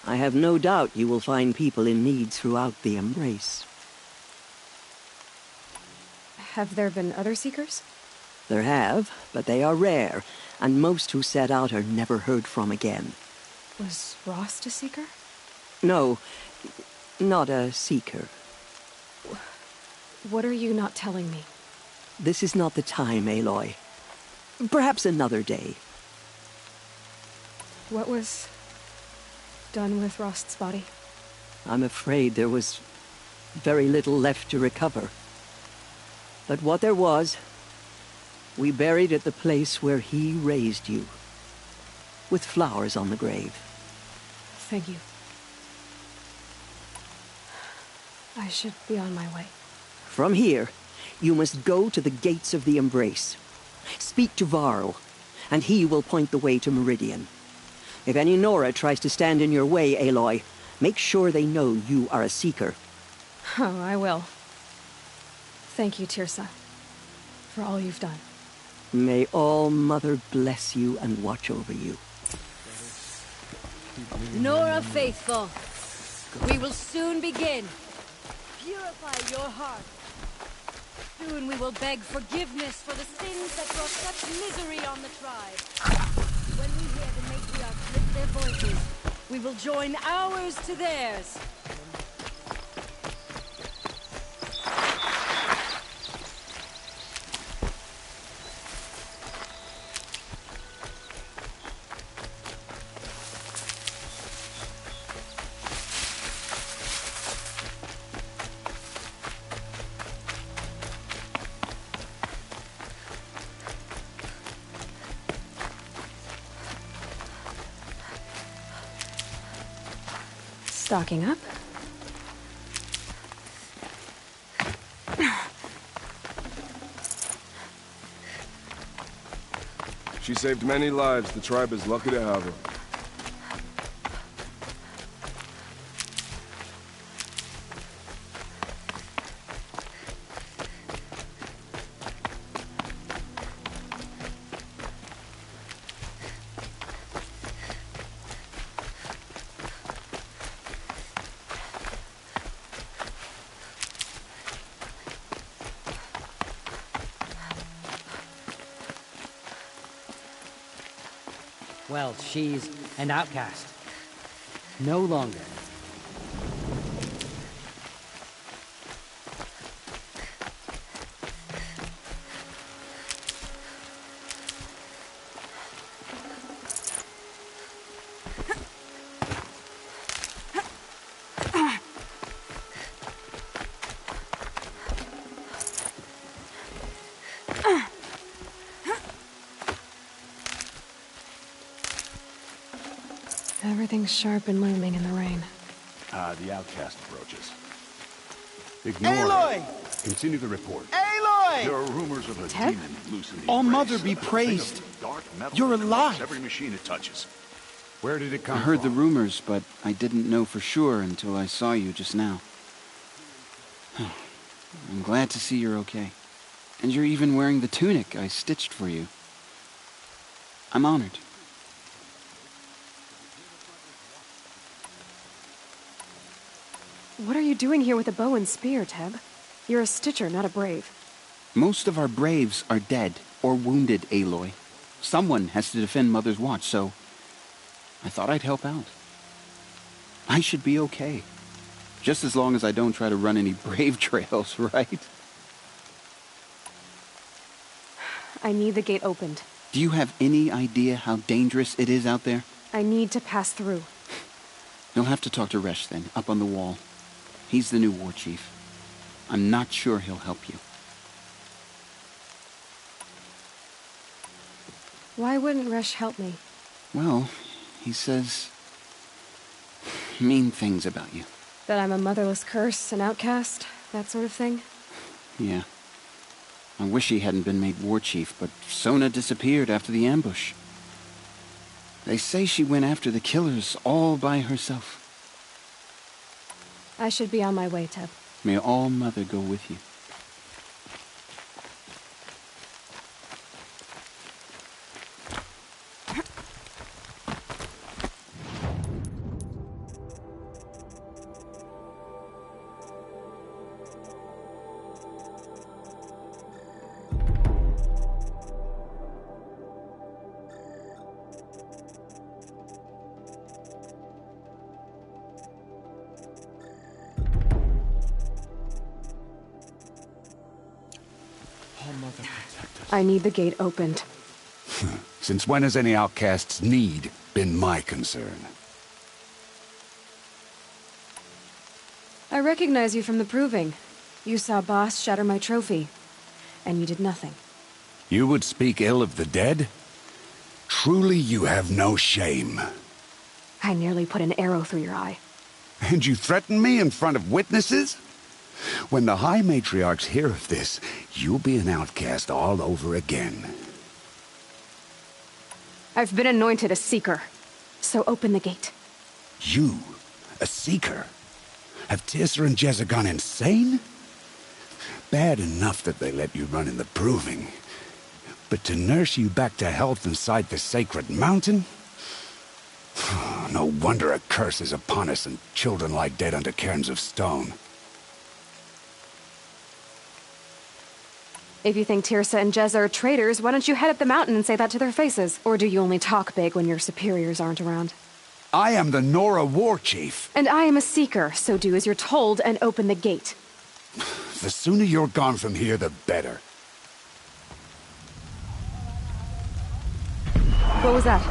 I have no doubt you will find people in need throughout the Embrace. Have there been other Seekers? There have, but they are rare, and most who set out are never heard from again. Was Rost a Seeker? No, not a Seeker. What are you not telling me? This is not the time, Aloy. Perhaps another day. What was done with Rost's body? I'm afraid there was very little left to recover. But what there was, we buried at the place where he raised you, with flowers on the grave. Thank you. I should be on my way. From here, you must go to the gates of the Embrace. Speak to Varl, and he will point the way to Meridian. If any Nora tries to stand in your way, Aloy, make sure they know you are a Seeker. Oh, I will. Thank you, Teersa, for all you've done. May All-Mother bless you and watch over you. Nora faithful, we will soon begin. Purify your heart. Soon we will beg forgiveness for the sins that brought such misery on the tribe. When we hear the matriarchs lift their voices, we will join ours to theirs. Stocking up. She saved many lives. The tribe is lucky to have her. Well, she's an outcast. No longer. Everything's sharp and looming in the rain. The outcast approaches. Ignore Aloy! her. Continue the report. Aloy! There are rumors of a Ted? demon loose in the All-Mother Embrace. be A thing praised. of dark metal You're that corrupts alive. every machine it touches. Where did it I come heard the from? rumors, but I didn't know for sure until I saw you just now. I'm glad to see you're okay. And you're even wearing the tunic I stitched for you. I'm honored. What are you doing here with a bow and spear, Teb? You're a Stitcher, not a Brave. Most of our Braves are dead or wounded, Aloy. Someone has to defend Mother's Watch, so I thought I'd help out. I should be okay. Just as long as I don't try to run any Brave trails, right? I need the gate opened. Do you have any idea how dangerous it is out there? I need to pass through. You'll have to talk to Resh then, up on the wall. He's the new war chief. I'm not sure he'll help you. Why wouldn't Resh help me? Well, he says mean things about you. That I'm a motherless curse, an outcast, that sort of thing? Yeah. I wish he hadn't been made war chief, but Sona disappeared after the ambush. They say she went after the killers all by herself. I should be on my way, Teb. May All-Mother go with you. I need the gate opened. Since when has any outcast's need been my concern? I recognize you from the Proving. You saw Boss shatter my trophy, and you did nothing. You would speak ill of the dead? Truly you have no shame. I nearly put an arrow through your eye. And you threaten me in front of witnesses? When the High Matriarchs hear of this, you'll be an outcast all over again. I've been anointed a Seeker, so open the gate. You? A Seeker? Have Teersa and Jezza gone insane? Bad enough that they let you run in the Proving. But to nurse you back to health inside the sacred mountain? No wonder a curse is upon us and children lie dead under cairns of stone. If you think Teersa and Jezza are traitors, why don't you head up the mountain and say that to their faces? Or do you only talk big when your superiors aren't around? I am the Nora War Chief. And I am a Seeker, so do as you're told and open the gate. The sooner you're gone from here, the better. What was that?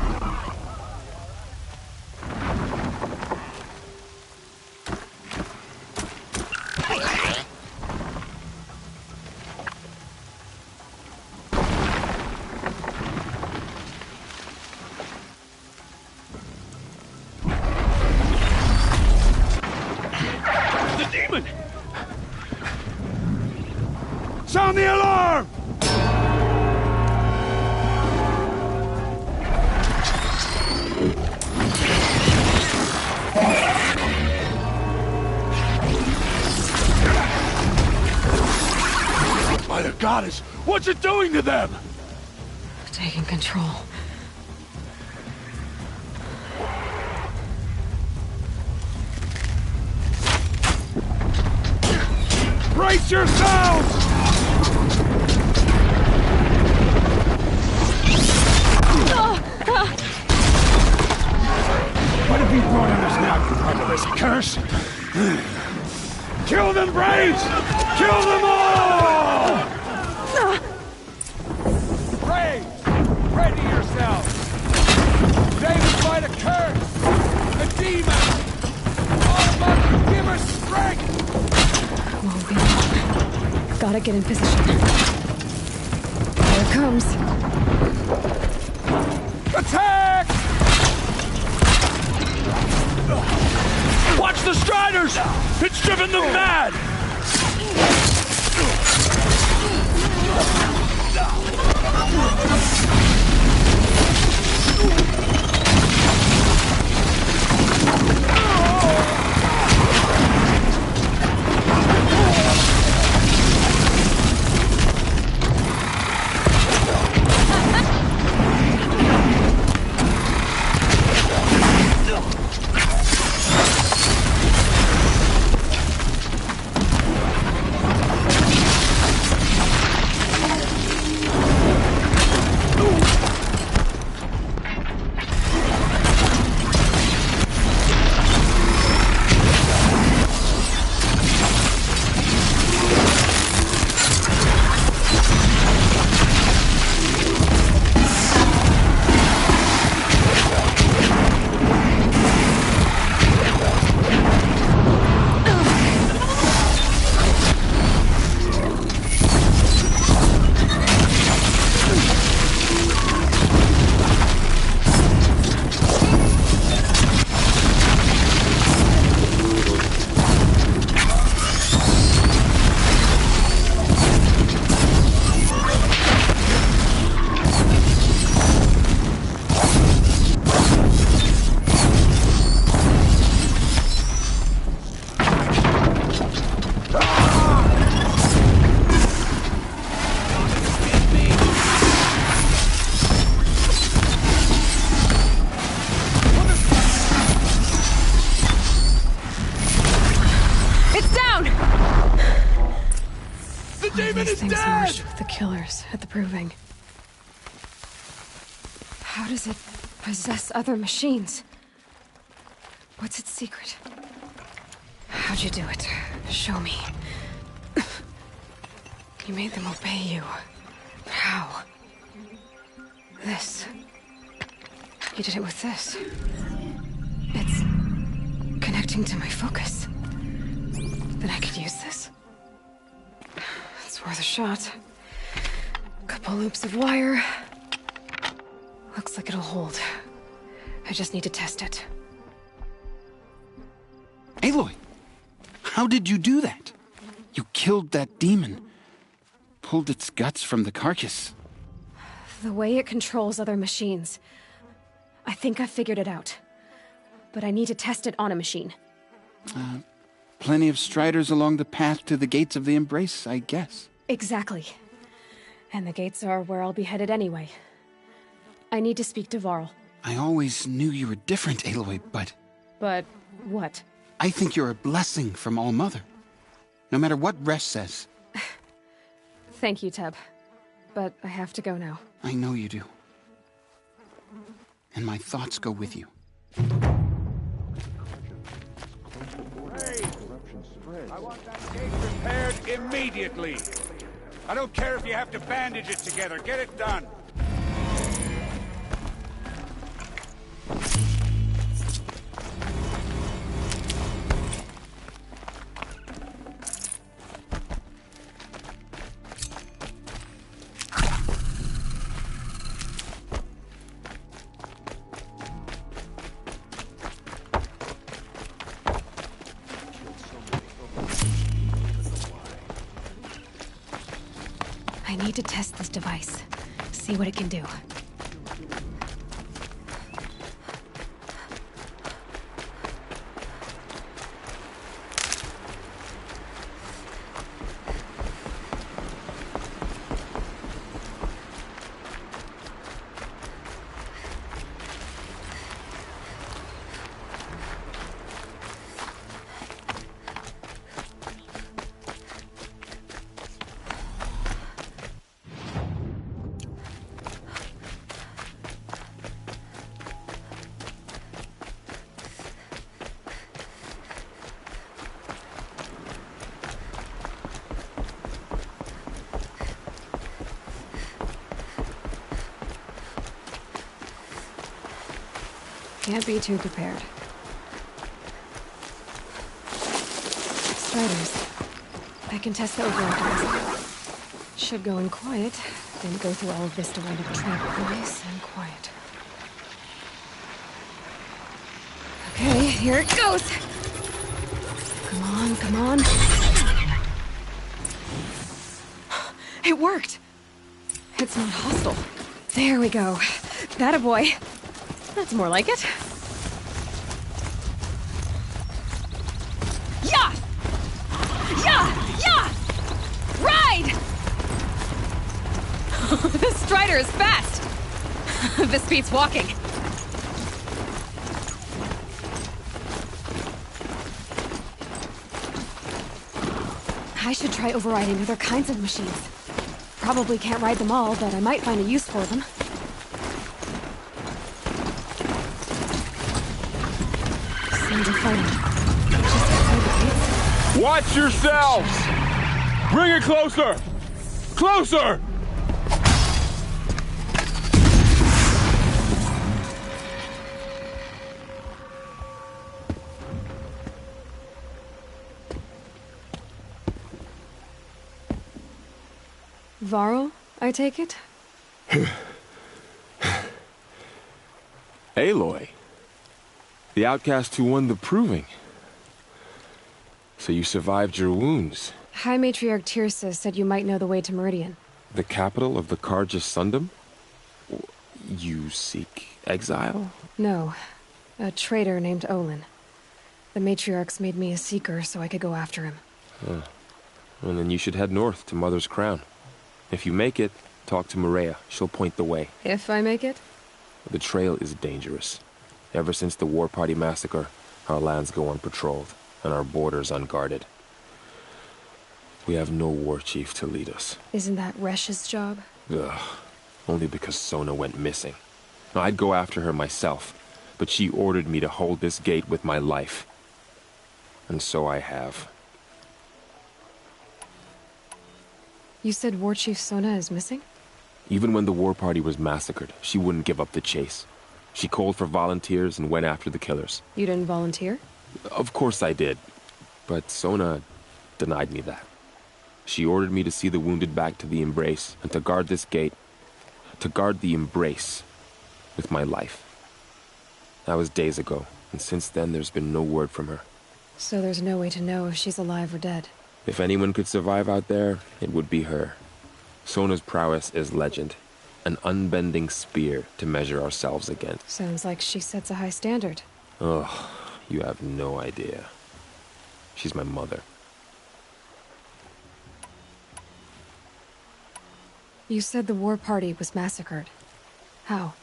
Sound the alarm! By the goddess, what's it doing to them? Taking control. Brace yourselves! What have you brought on us now, you motherless curse? Kill them, Braves! Kill them all! Braves, ready yourselves! David by the curse! The demon! All must give us strength! Won't be long. Gotta get in position. Here it comes. Attack! Watch the Striders! It's driven them mad! These things merged with the killers at the Proving. How does it possess other machines? What's its secret? How'd you do it? Show me. You made them obey you. He did it with this. It's connecting to my focus. Then I could use this. It's worth a shot. Couple loops of wire. Looks like it'll hold. I just need to test it. Aloy! How did you do that? You killed that demon. Pulled its guts from the carcass. The way it controls other machines. I think I figured it out. But I need to test it on a machine. Plenty of striders along the path to the gates of the Embrace, I guess. Exactly. And the gates are where I'll be headed anyway. I need to speak to Varl. I always knew you were different, Aloy, but... But what? I think you're a blessing from All-Mother. No matter what Resh says. Thank you, Teb. But I have to go now. I know you do. And my thoughts go with you. I want that gate repaired immediately. I don't care if you have to bandage it together. Get it done. I need to test this device. See what it can do. Can't be too prepared. Striders. I can test the override device. Should go in quiet, then go through all of this to wind up trap. Nice and quiet. Okay, here it goes! Come on, come on. It worked! It's not hostile. There we go. That a boy. That's more like it. Yeah! Yeah! Yeah! Ride! This Strider is fast! This beats walking. I should try overriding other kinds of machines. Probably can't ride them all, but I might find a use for them. Watch yourselves! Bring it closer! Closer! Varl, I take it? Aloy. The outcast who won the proving. So you survived your wounds. High Matriarch Tirsa said you might know the way to Meridian. The capital of the Carja Sundom? You seek exile? No. A traitor named Olin. The Matriarchs made me a seeker so I could go after him. Huh. Well, then you should head north to Mother's Crown. If you make it, talk to Maria. She'll point the way. If I make it? The trail is dangerous. Ever since the War Party massacre, our lands go unpatrolled, and our borders unguarded. We have no war chief to lead us. Isn't that Resh's job? Ugh. Only because Sona went missing. I'd go after her myself, but she ordered me to hold this gate with my life. And so I have. You said War Chief Sona is missing? Even when the War Party was massacred, she wouldn't give up the chase. She called for volunteers and went after the killers. You didn't volunteer? Of course I did, but Sona denied me that. She ordered me to see the wounded back to the Embrace and to guard this gate. To guard the Embrace with my life. That was days ago, and since then there's been no word from her. So there's no way to know if she's alive or dead. If anyone could survive out there, it would be her. Sona's prowess is legend. An unbending spear to measure ourselves against. Sounds like she sets a high standard. Ugh, you have no idea. She's my mother. You said the war party was massacred. How?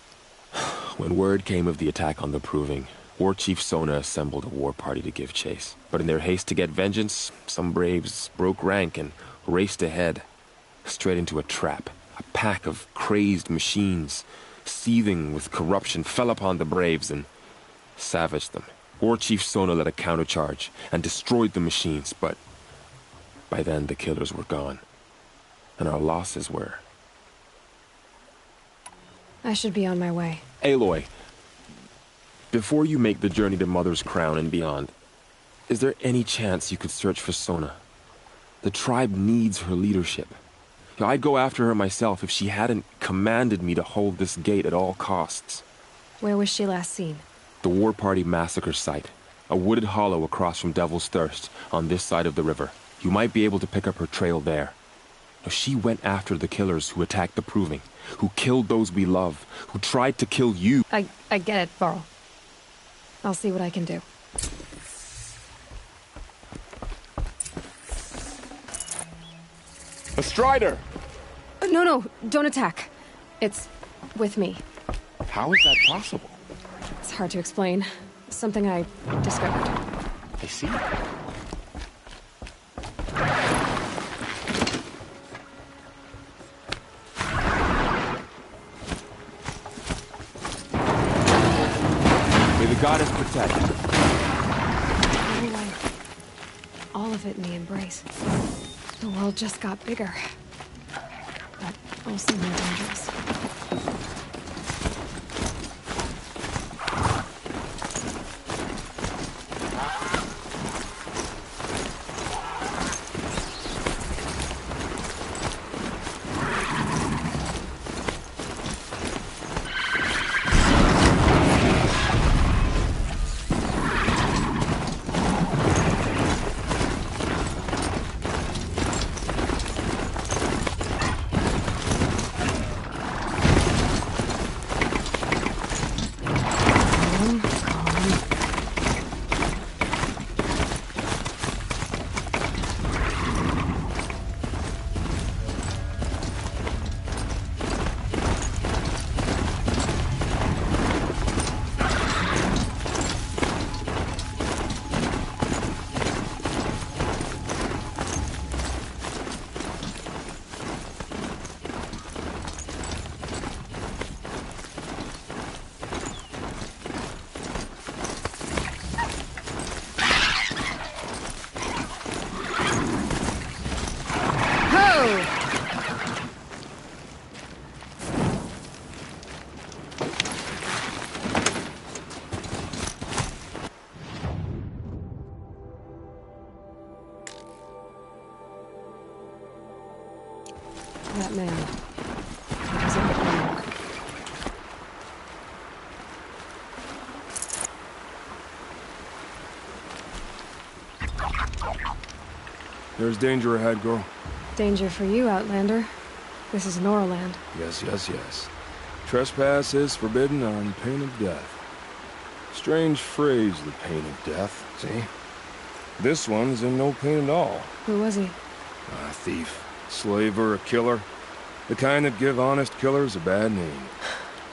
When word came of the attack on the Proving, War Chief Sona assembled a war party to give chase. But in their haste to get vengeance, some braves broke rank and raced ahead, straight into a trap. A pack of crazed machines, seething with corruption, fell upon the braves and savaged them. War Chief Sona led a countercharge and destroyed the machines, but by then the killers were gone, and our losses were... I should be on my way. Aloy, before you make the journey to Mother's Crown and beyond, is there any chance you could search for Sona? The tribe needs her leadership. I'd go after her myself if she hadn't commanded me to hold this gate at all costs. Where was she last seen? The War Party massacre site. A wooded hollow across from Devil's Thirst, on this side of the river. You might be able to pick up her trail there. Now, she went after the killers who attacked the Proving, who killed those we love, who tried to kill you. I get it, Varl. I'll see what I can do. A Strider! No, don't attack. It's with me. How is that possible? It's hard to explain. Something I discovered. I see. May the goddess protect. My life. All of it in the Embrace. The world just got bigger. But also more dangerous. That man. He doesn't look normal. There's danger ahead, girl. Danger for you, Outlander. This is Noraland. Yes. Trespass is forbidden on pain of death. Strange phrase, the pain of death, see? This one's in no pain at all. Who was he? A thief, slaver, a killer. The kind that give honest killers a bad name.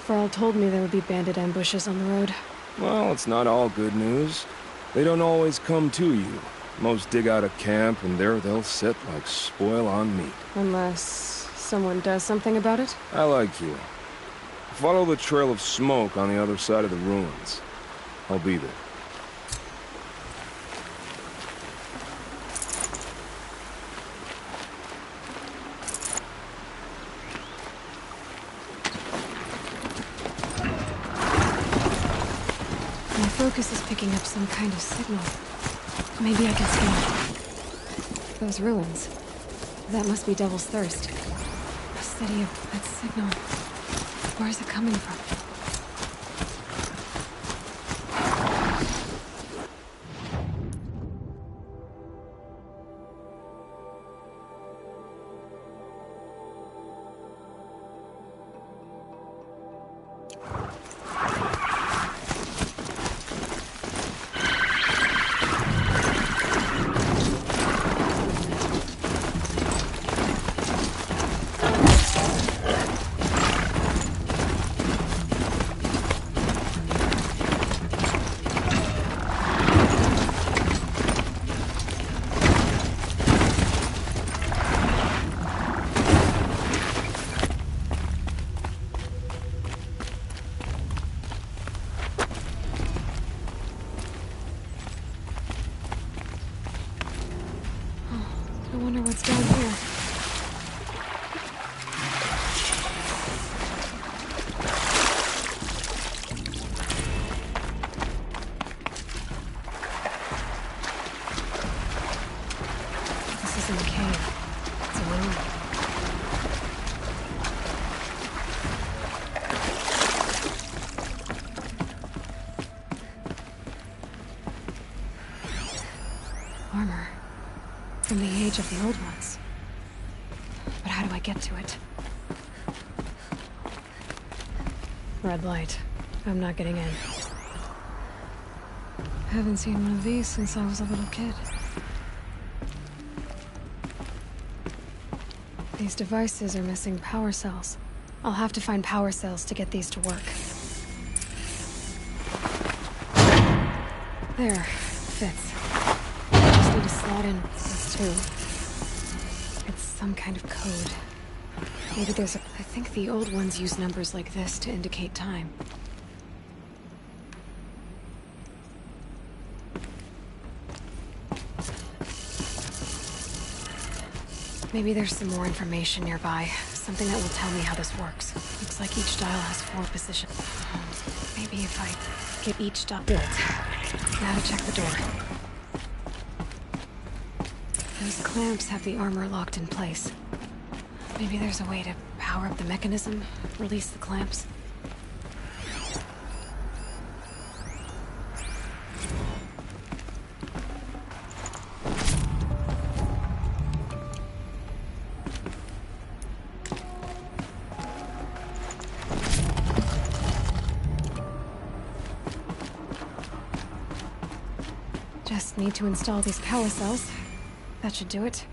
Varl told me there would be bandit ambushes on the road. Well, it's not all good news. They don't always come to you. Most dig out a camp, and there they'll sit like spoil on meat. Unless someone does something about it? I like you. Follow the trail of smoke on the other side of the ruins. I'll be there. focus is picking up some kind of signal. Maybe I can scan it. Those ruins. That must be Devil's Thirst. A city of that signal. Where is it coming from? I wonder what's down here. This isn't a cave. It's a room. Armor. From the age of the old ones. But how do I get to it? Red light. I'm not getting in. Haven't seen one of these since I was a little kid. These devices are missing power cells. I'll have to find power cells to get these to work. There. Fits. Just need to slot in this too. It's some kind of code. Maybe there's a... I think the old ones use numbers like this to indicate time. Maybe there's some more information nearby. Something that will tell me how this works. Looks like each dial has 4 positions. Maybe if I get each dial built. Now to check the door. Those clamps have the armor locked in place. Maybe there's a way to power up the mechanism, release the clamps. Just need to install these power cells. That should do it.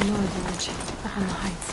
Village, up on the heights.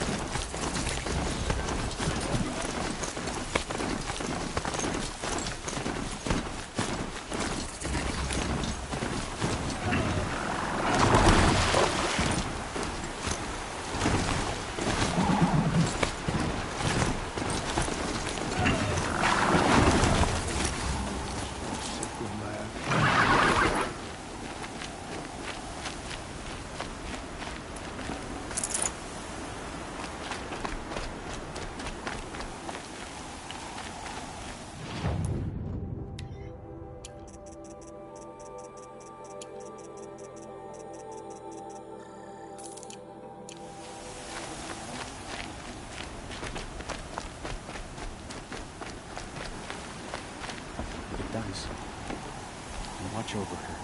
watch over her.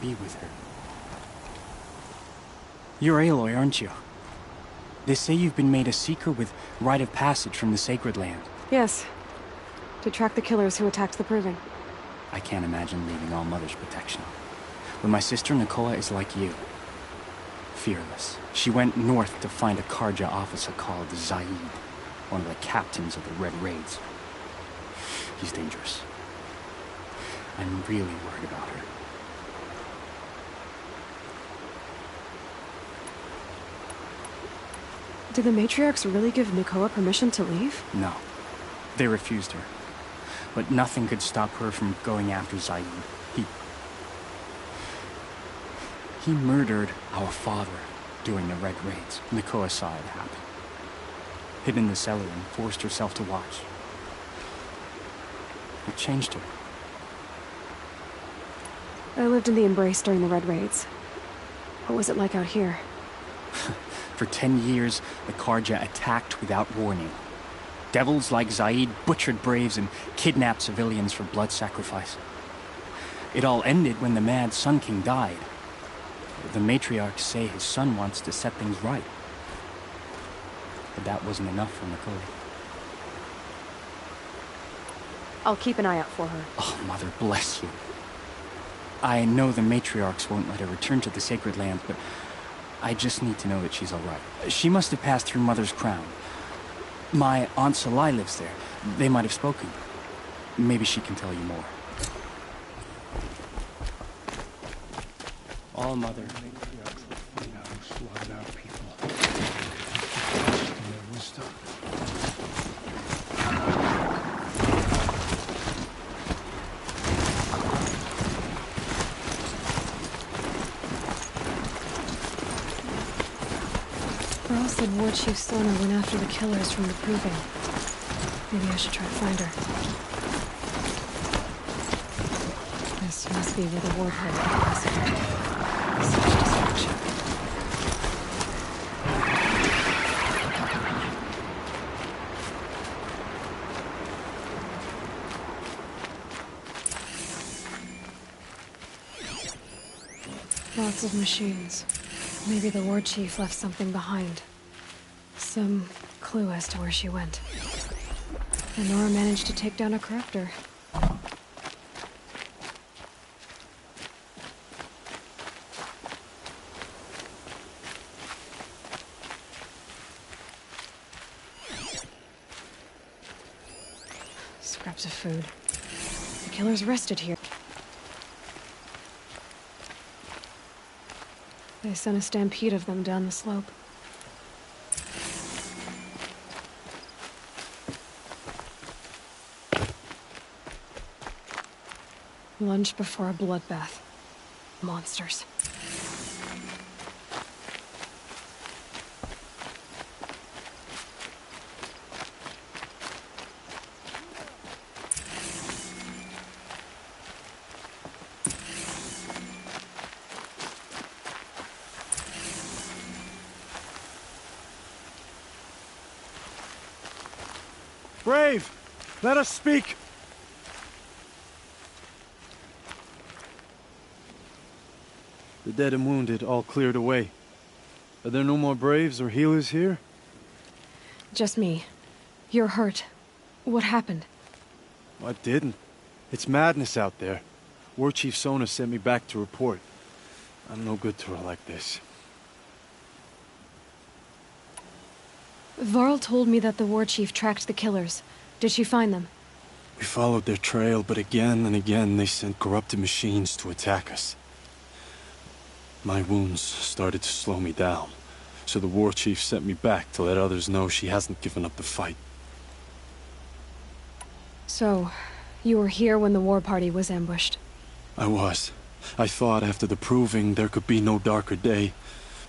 Be with her. You're Aloy, aren't you? They say you've been made a seeker with rite of passage from the Sacred Land. Yes. To track the killers who attacked the Proving. I can't imagine leaving All Mother's protection. But my sister Nakoa is like you. Fearless. She went north to find a Carja officer called Zaid, one of the captains of the Red Raids. He's dangerous. I'm really worried about her. Did the Matriarchs really give Nakoa permission to leave? No. They refused her. But nothing could stop her from going after Zaid. He murdered our father during the Red Raids. Nakoa saw it happen. Hid in the cellar and forced herself to watch. It changed her. I lived in the Embrace during the Red Raids. What was it like out here? For 10 years, the Carja attacked without warning. Devils like Zaid butchered Braves and kidnapped civilians for blood sacrifice. It all ended when the mad Sun King died. The Matriarchs say his son wants to set things right. But that wasn't enough for Nakoa. I'll keep an eye out for her. Oh, Mother bless you. I know the Matriarchs won't let her return to the Sacred Land, but I just need to know that she's all right. She must have passed through Mother's crown. My Aunt Salai lives there. They might have spoken. Maybe she can tell you more. All Mother. Varl said War Chief Sona went after the killers from the Proving. Maybe I should try to find her. This must be where the war party is. Lots of machines. Maybe the war chief left something behind. Some clue as to where she went. And Nora managed to take down a corruptor. Scraps of food. The killers rested here. They sent a stampede of them down the slope. Lunch before a bloodbath. Monsters. Brave! Let us speak! The dead and wounded all cleared away. Are there no more Braves or healers here? Just me. You're hurt. What happened? I didn't. It's madness out there. War Chief Sona sent me back to report. I'm no good to her like this. Varl told me that the war chief tracked the killers. Did she find them? We followed their trail, but again and again they sent corrupted machines to attack us. My wounds started to slow me down, so the war chief sent me back to let others know she hasn't given up the fight. So, you were here when the war party was ambushed? I was. I thought after the Proving there could be no darker day,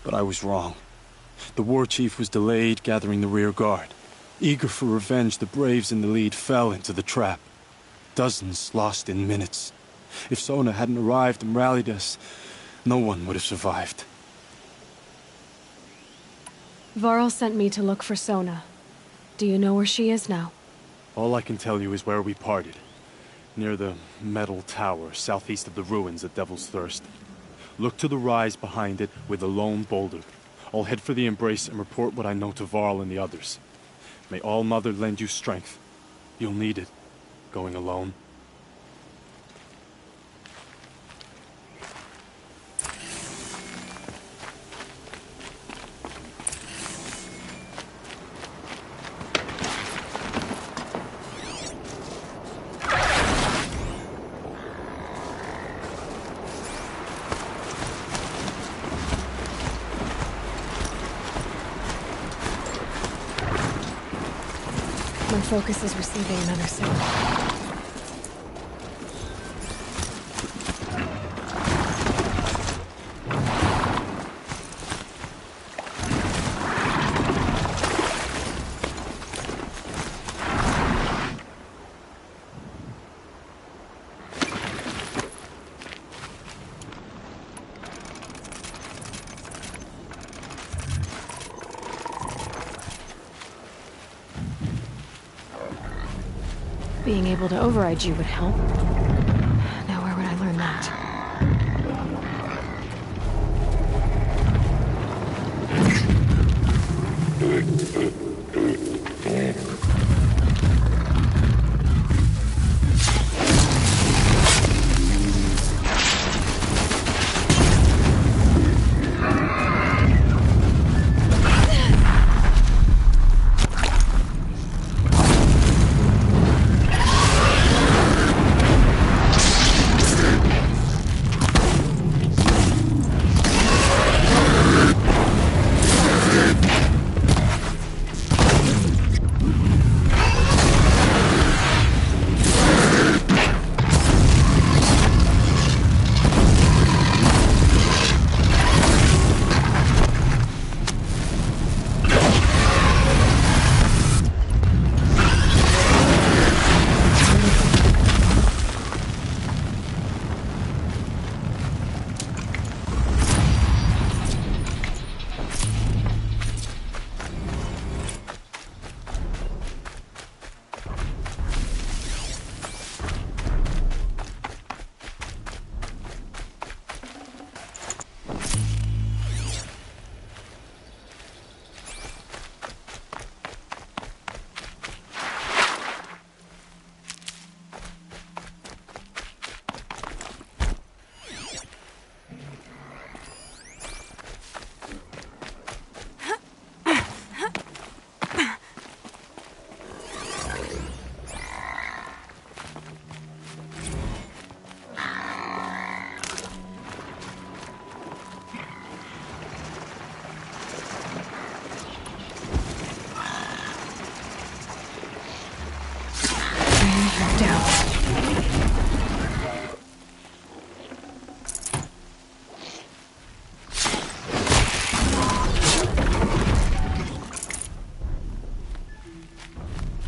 but I was wrong. The war chief was delayed gathering the rear guard. Eager for revenge, the Braves in the lead fell into the trap. Dozens lost in minutes. If Sona hadn't arrived and rallied us, no one would have survived. Varl sent me to look for Sona. Do you know where she is now? All I can tell you is where we parted. Near the metal tower, southeast of the ruins at Devil's Thirst. Look to the rise behind it with a lone boulder. I'll head for the Embrace and report what I know to Varl and the others. May All Mother lend you strength. You'll need it, going alone. My focus is receiving another signal. Being able to override you would help. Now where would I learn that?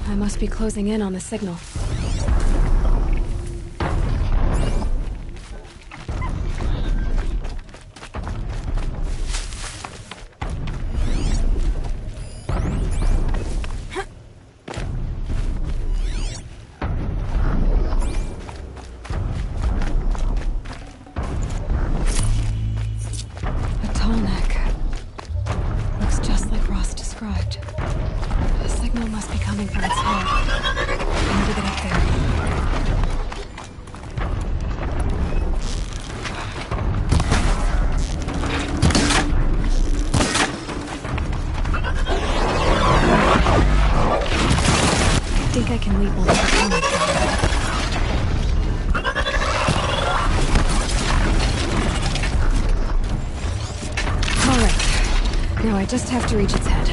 I must be closing in on the signal. A tall neck. Looks just like Ross described. The signal must be coming from its head. I need to get up there. I think I can lead one of the opponents. All right. Now I just have to reach its head.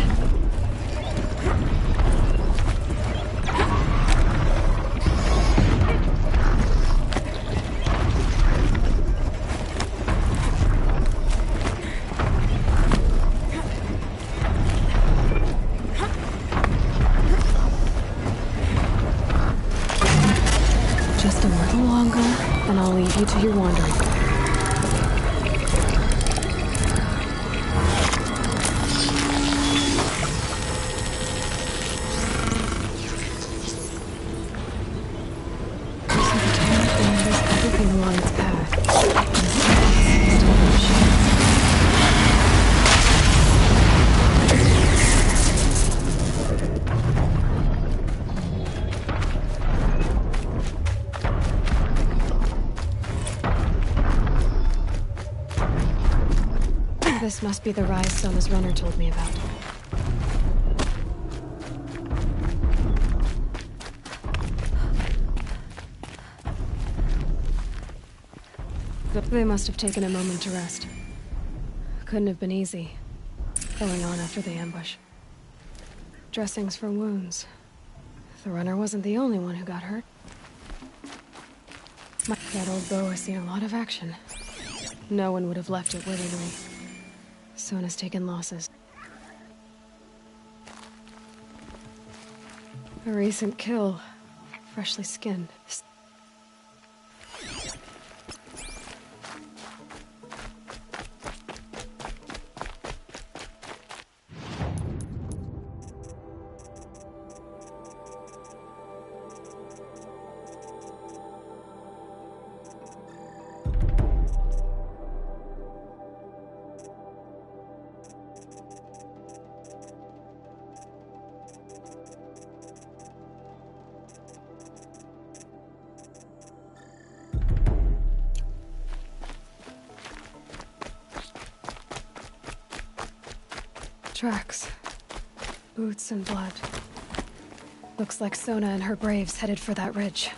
Just a little longer, and I'll leave you to your wandering. This is walking along its path. This must be the rise Sona's runner told me about. They must have taken a moment to rest. Couldn't have been easy, going on after the ambush. Dressings for wounds. The runner wasn't the only one who got hurt. That old bow has seen a lot of action. No one would have left it willingly. Sona's taken losses. A recent kill. Freshly skinned. Tracks. Boots and blood. Looks like Sona and her braves headed for that ridge.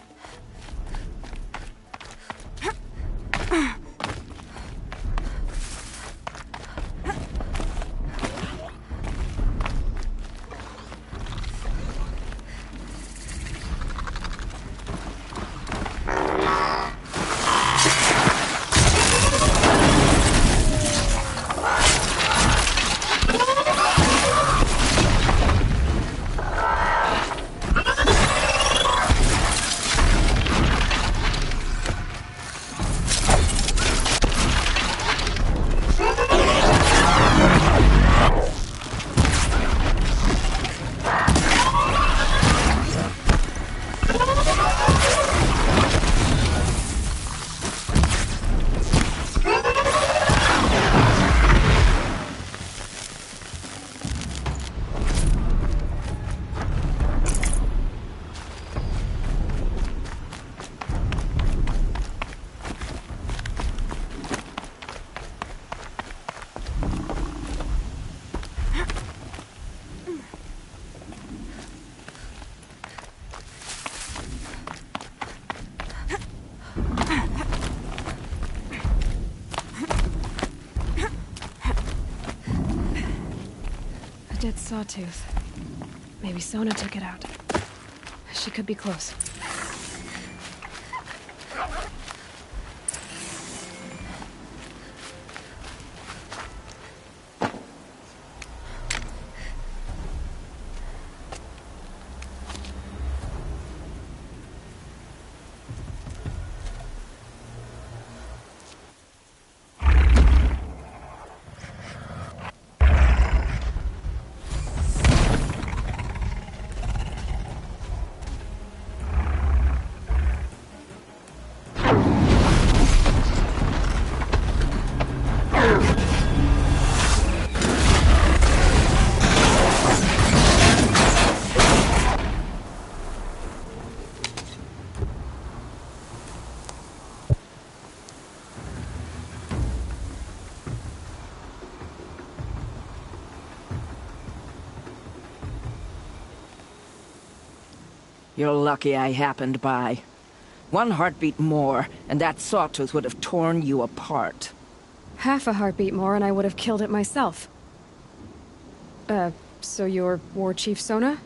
Dead sawtooth. Maybe Sona took it out. She could be close. You're lucky I happened by. One heartbeat more, and that sawtooth would have torn you apart. Half a heartbeat more and I would have killed it myself. So you're War Chief Sona?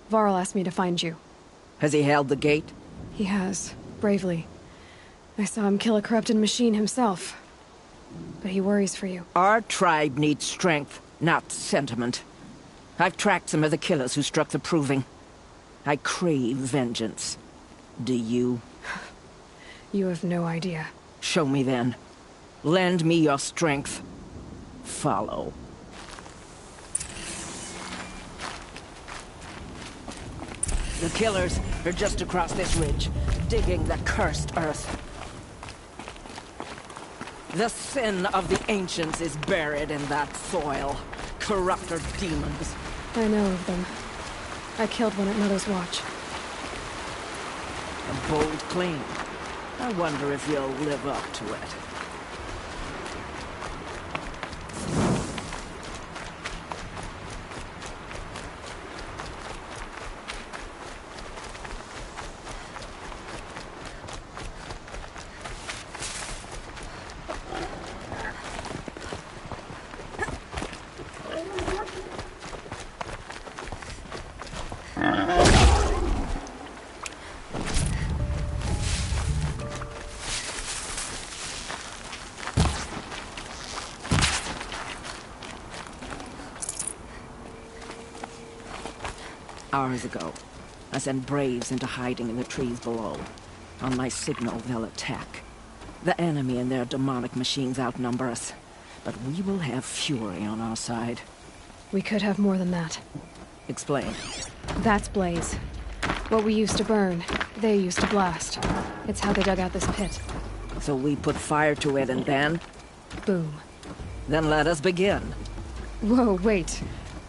Varl asked me to find you. Has he held the gate? He has, bravely. I saw him kill a corrupted machine himself. But he worries for you. Our tribe needs strength, not sentiment. I've tracked some of the killers who struck the Proving. I crave vengeance. Do you? You have no idea. Show me then. Lend me your strength. Follow. The killers are just across this ridge, digging the cursed earth. The sin of the ancients is buried in that soil. Corrupter demons. I know of them. I killed one at Mother's Watch. A bold claim. I wonder if you'll live up to it. Hours ago, I sent Braves into hiding in the trees below. On my signal, they'll attack. The enemy and their demonic machines outnumber us, but we will have fury on our side. We could have more than that. Explain. That's Blaze. What we used to burn, they used to blast. It's how they dug out this pit. So we put fire to it and then? Boom. Then let us begin. Whoa, wait.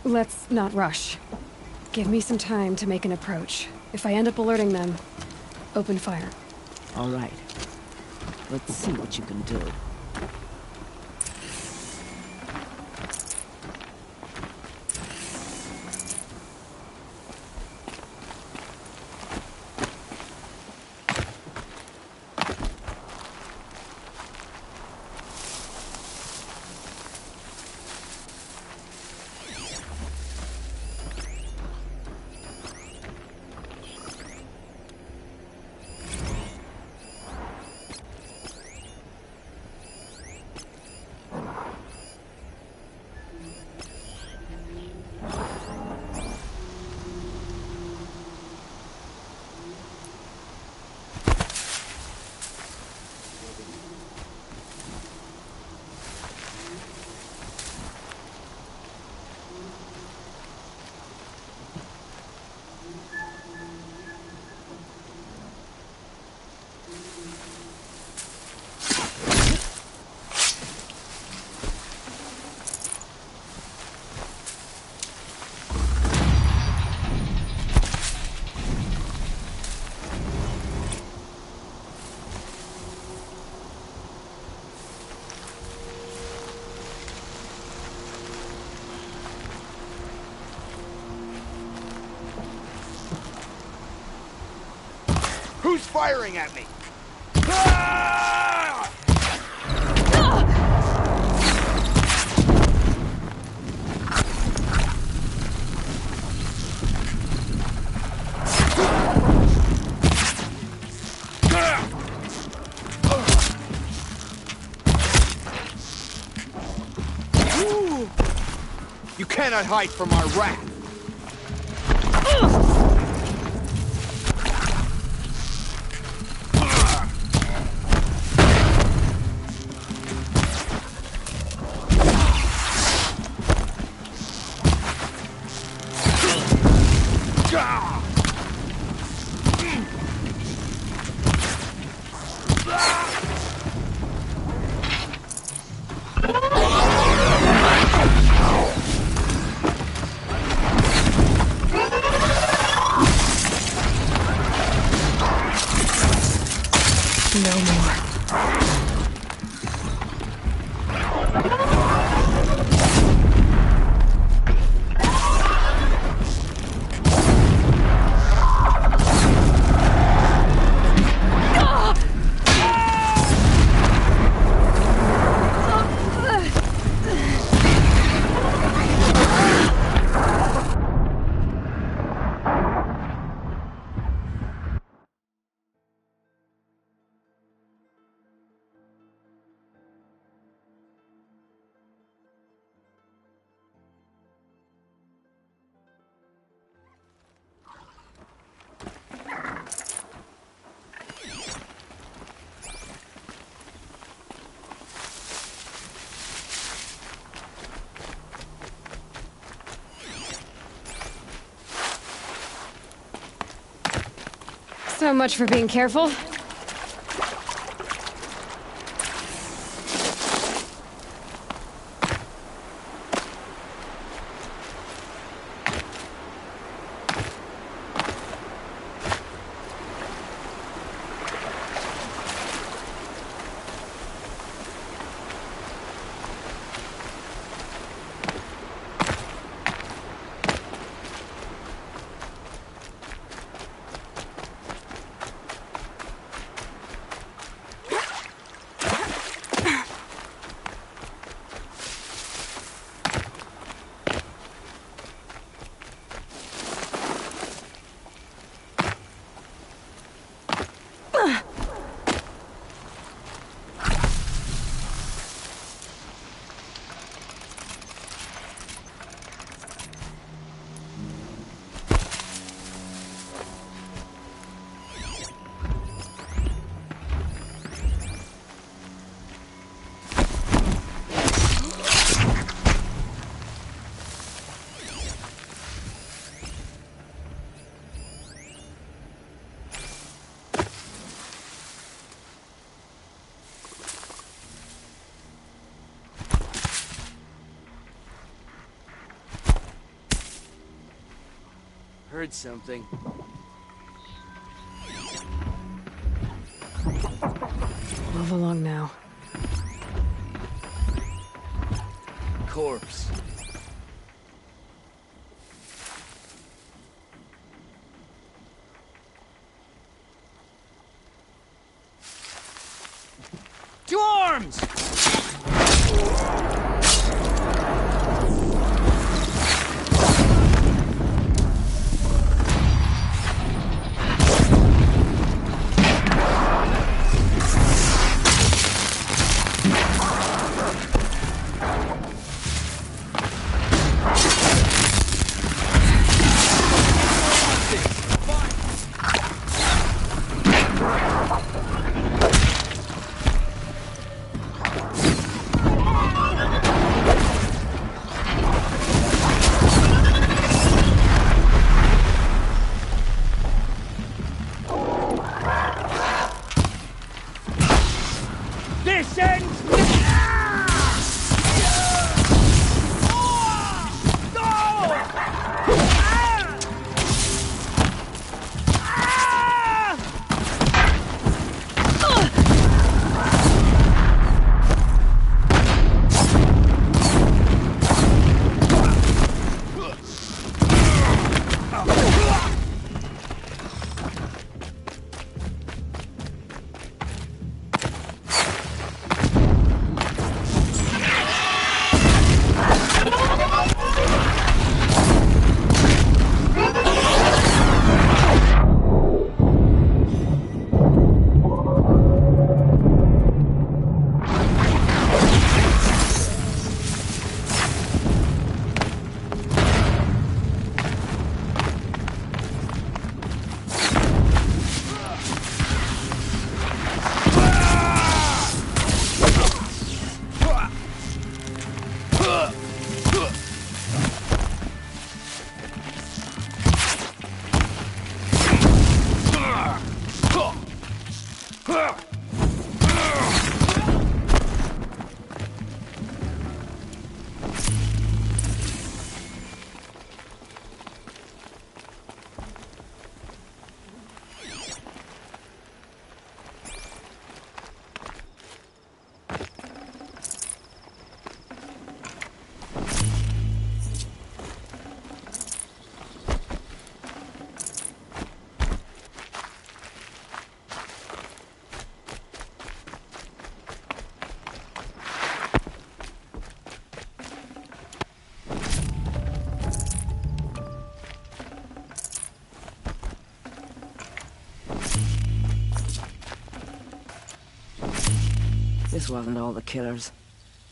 Let's not rush. Give me some time to make an approach. If I end up alerting them, open fire. All right. Let's see what you can do. Who's firing at me? You cannot hide from our wrath. No more. So much for being careful. heard something. Move along now. Corpse. To arms! This wasn't all the killers.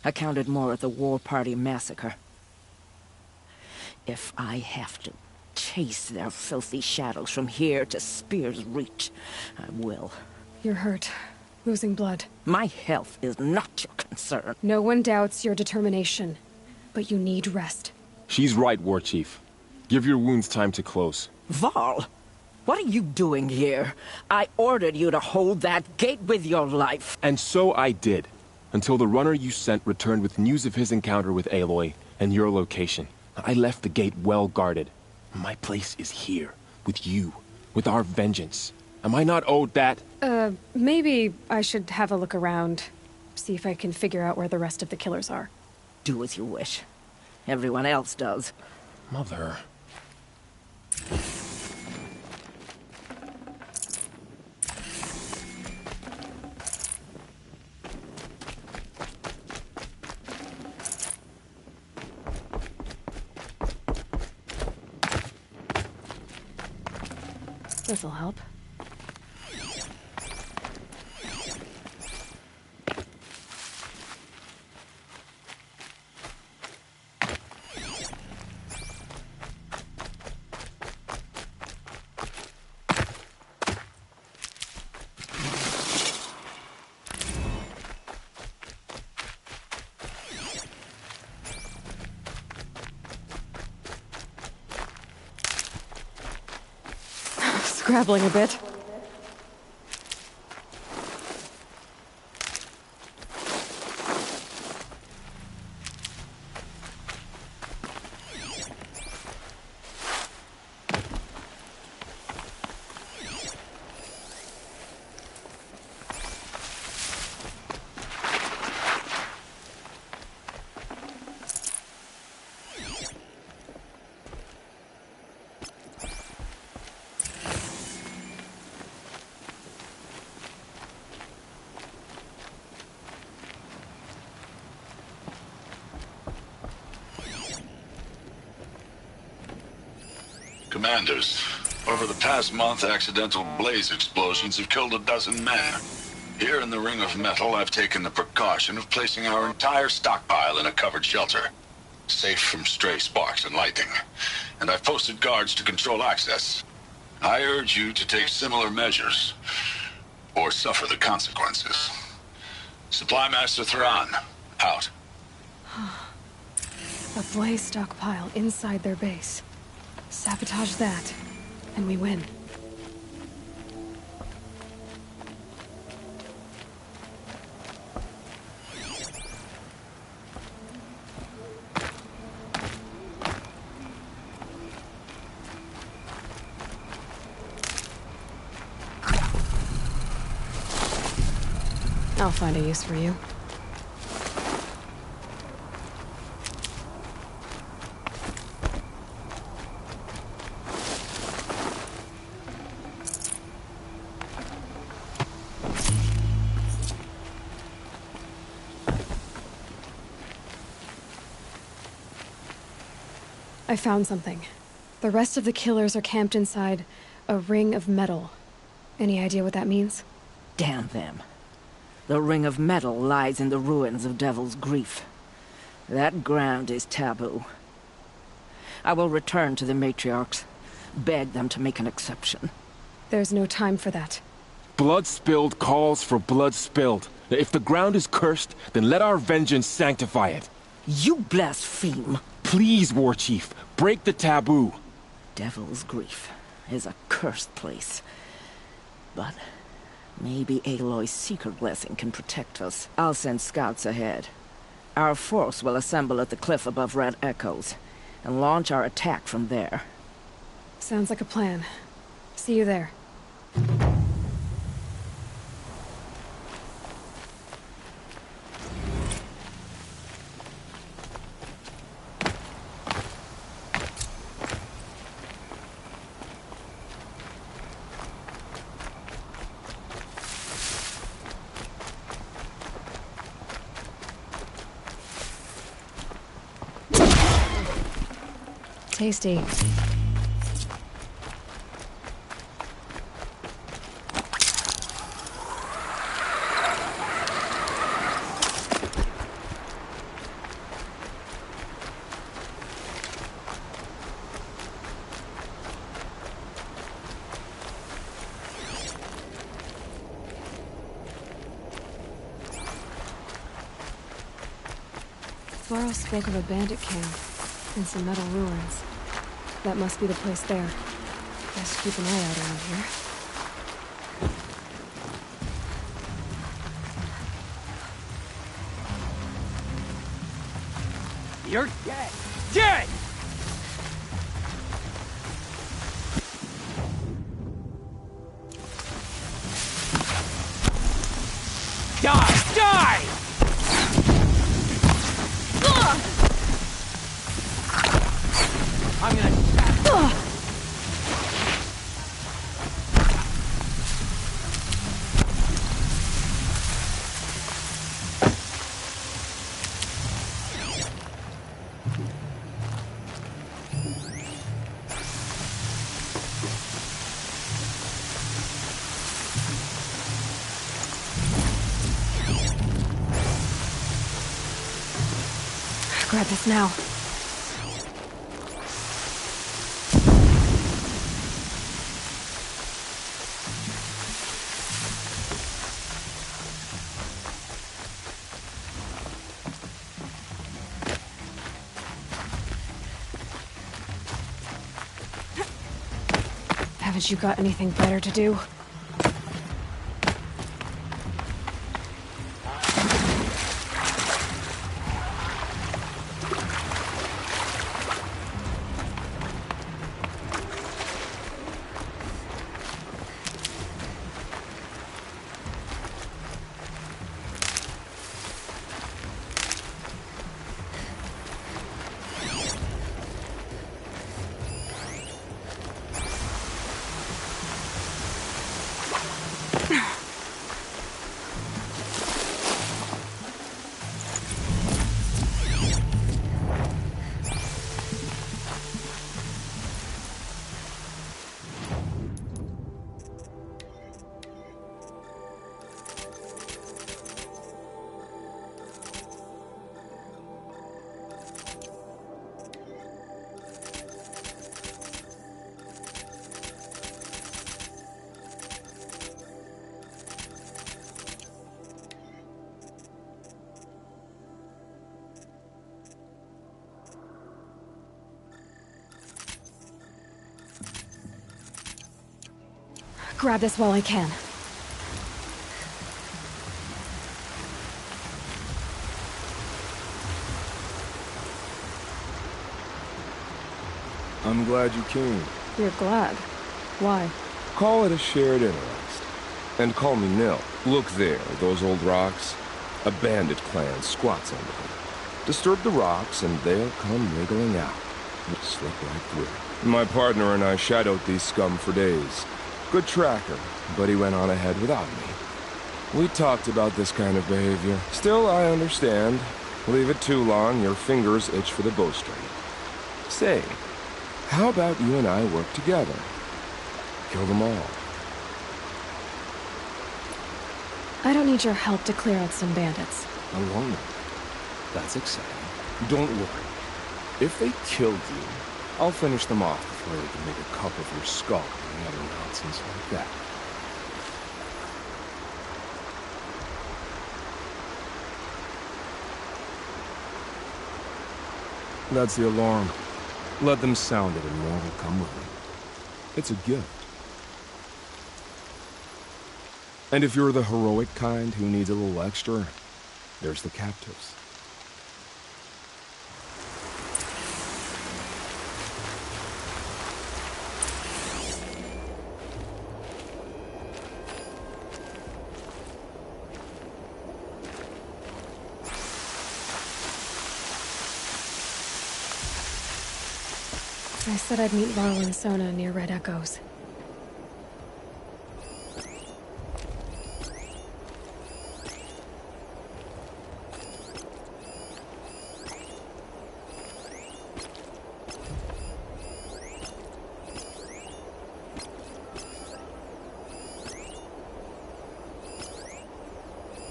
I counted more at the War Party massacre. If I have to chase their filthy shadows from here to Spear's Reach, I will. You're hurt. Losing blood. My health is not your concern. No one doubts your determination, but you need rest. She's right, War Chief. Give your wounds time to close. Varl, what are you doing here? I ordered you to hold that gate with your life. And so I did, until the runner you sent returned with news of his encounter with Aloy and your location. I left the gate well guarded. My place is here, with you, with our vengeance. Am I not owed that? Maybe I should have a look around, see if I can figure out where the rest of the killers are. Do as you wish. Everyone else does. Mother. This'll help. Scrabbling a bit. Commanders, over the past month, accidental blaze explosions have killed 12 men. Here in the Ring of Metal, I've taken the precaution of placing our entire stockpile in a covered shelter, safe from stray sparks and lightning. And I've posted guards to control access. I urge you to take similar measures, or suffer the consequences. Supply Master Thrawn, out. A blaze stockpile inside their base. Sabotage that, and we win. I'll find a use for you. I found something. The rest of the killers are camped inside a ring of metal. Any idea what that means? Damn them. The Ring of Metal lies in the ruins of Devil's Grief. That ground is taboo. I will return to the matriarchs, beg them to make an exception. There's no time for that. Blood spilled calls for blood spilled. If the ground is cursed, then let our vengeance sanctify it. You blaspheme. Please, War Chief, break the taboo. Devil's Grief is a cursed place. But maybe Aloy's secret blessing can protect us. I'll send scouts ahead. Our force will assemble at the cliff above Red Echoes, and launch our attack from there. Sounds like a plan. See you there. Tasty. Varl spoke of a bandit camp and some metal ruins. That must be the place there. Best keep an eye out around here. You're dead! Dead! Die! Die! I'm gonna... Grab this now. Haven't you got anything better to do? grab this while I can. I'm glad you came. You're glad. Why? Call it a shared interest. And call me Nil. Look there, those old rocks. A bandit clan squats under them. Disturb the rocks and they'll come wriggling out. You'll slip right through. My partner and I shadowed these scum for days. Good tracker, but he went on ahead without me. We talked about this kind of behavior. Still, I understand. Leave it too long, your fingers itch for the bowstring. Say, how about you and I work together? Kill them all. I don't need your help to clear out some bandits. Alone? That's exciting. Don't worry. If they killed you, I'll finish them off before they can make a cup of your skull and other nonsense like that. That's the alarm. Let them sound it and more will come with it. It's a gift. And if you're the heroic kind who needs a little extra, there's the captives. I said I'd meet Varl and Sona near Red Echoes.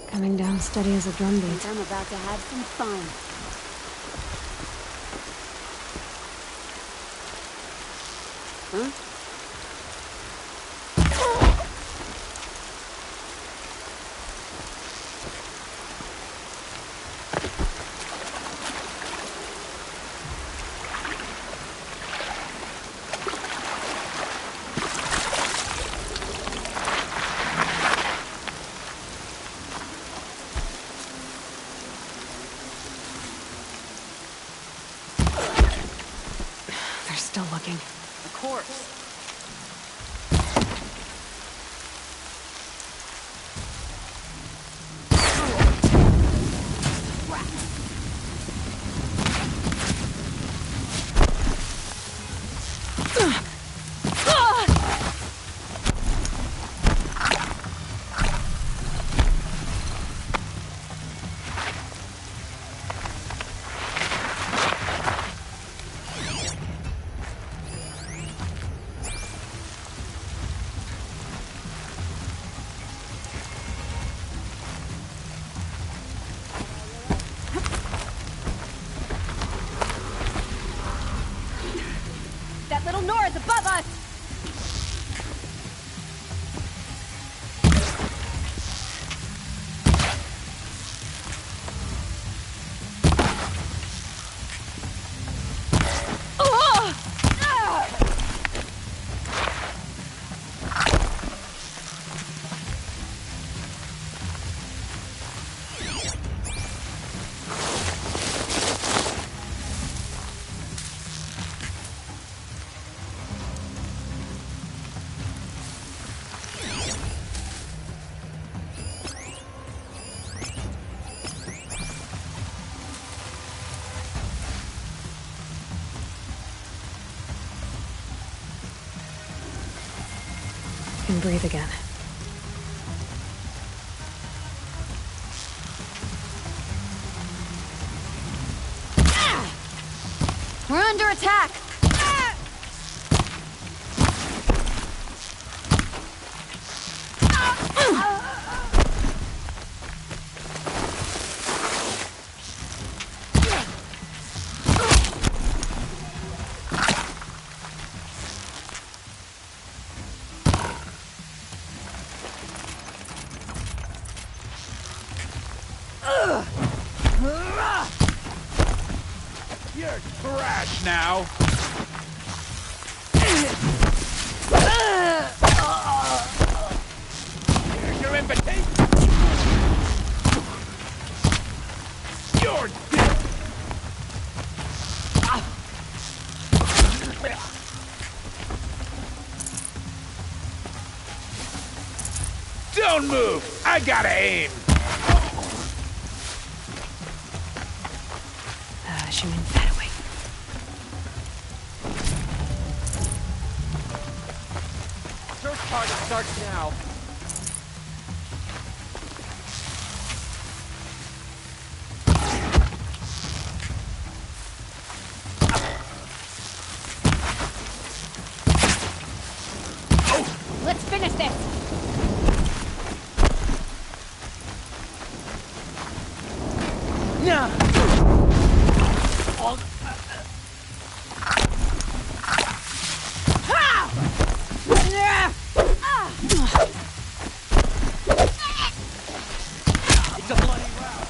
Coming down steady as a drumbeat. I'm about to have some fun. Huh? They're still looking. Of course. That little Nora's above us! Can breathe again. We're under attack! You're trash now. Don't move! I gotta aim! Je mean that way. Search target starts now. Let's finish this! No! It's a bloody round.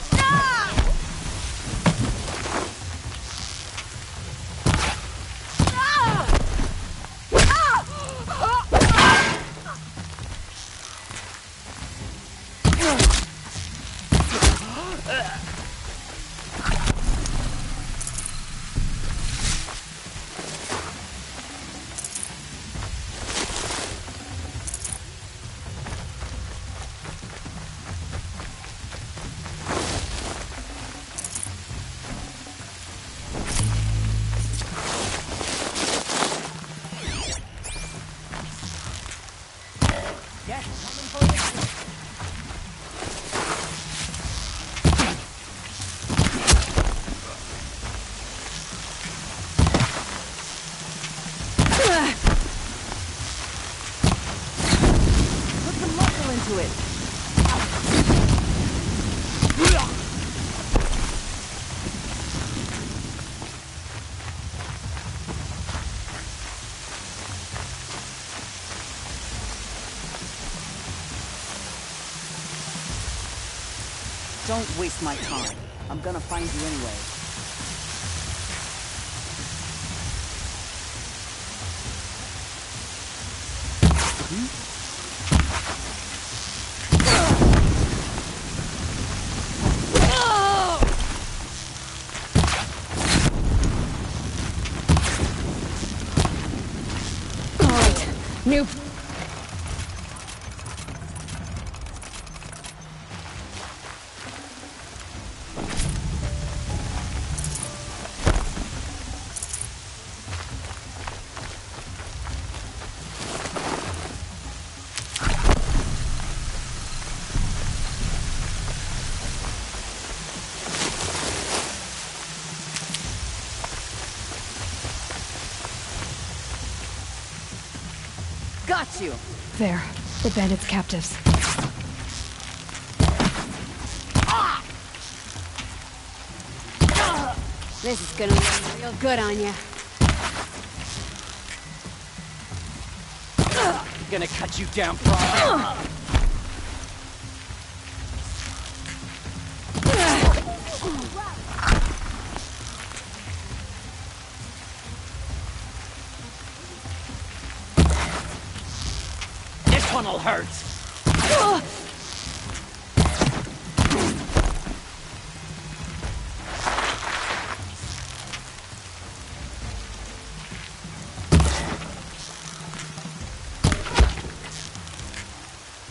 Put some muscle into it. Don't waste my time. I'm gonna find you anyway. All right, noob. Got you! There, the bandits' captives. This is gonna look real good on you. Gonna cut you down, Prophet. This one'll hurt.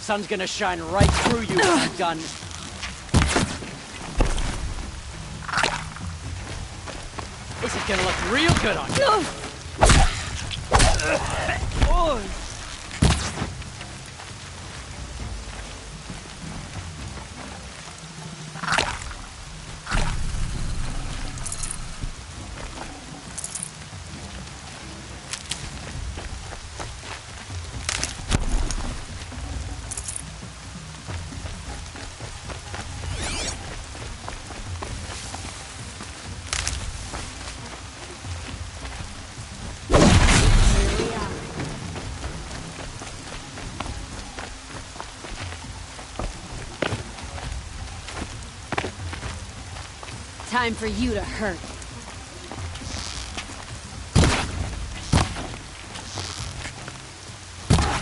Sun's gonna shine right through you when I'm done. This is gonna look real good on you. Oh. Time for you to hurt.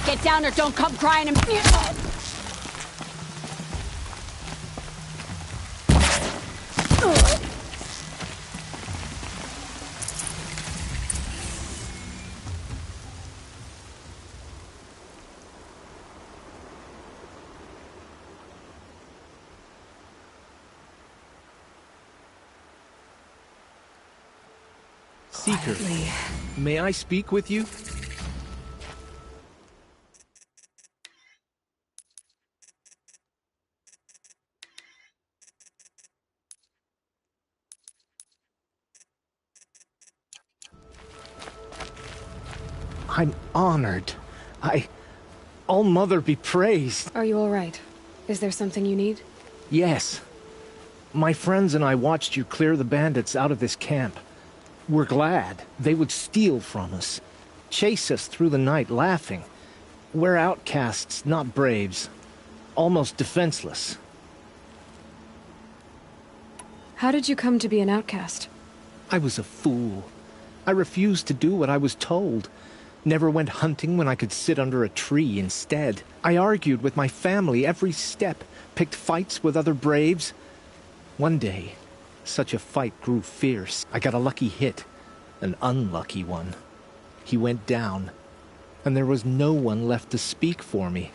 Get down or don't come crying and... Seeker, quietly. may I speak with you? I'm honored. All-Mother be praised. Are you all right? Is there something you need? Yes. My friends and I watched you clear the bandits out of this camp. We're glad. They would steal from us, chase us through the night laughing. We're outcasts, not braves. Almost defenseless. How did you come to be an outcast? I was a fool. I refused to do what I was told. Never went hunting when I could sit under a tree instead. I argued with my family every step, picked fights with other braves. One day, such a fight grew fierce. I got a lucky hit, an unlucky one. He went down, and there was no one left to speak for me.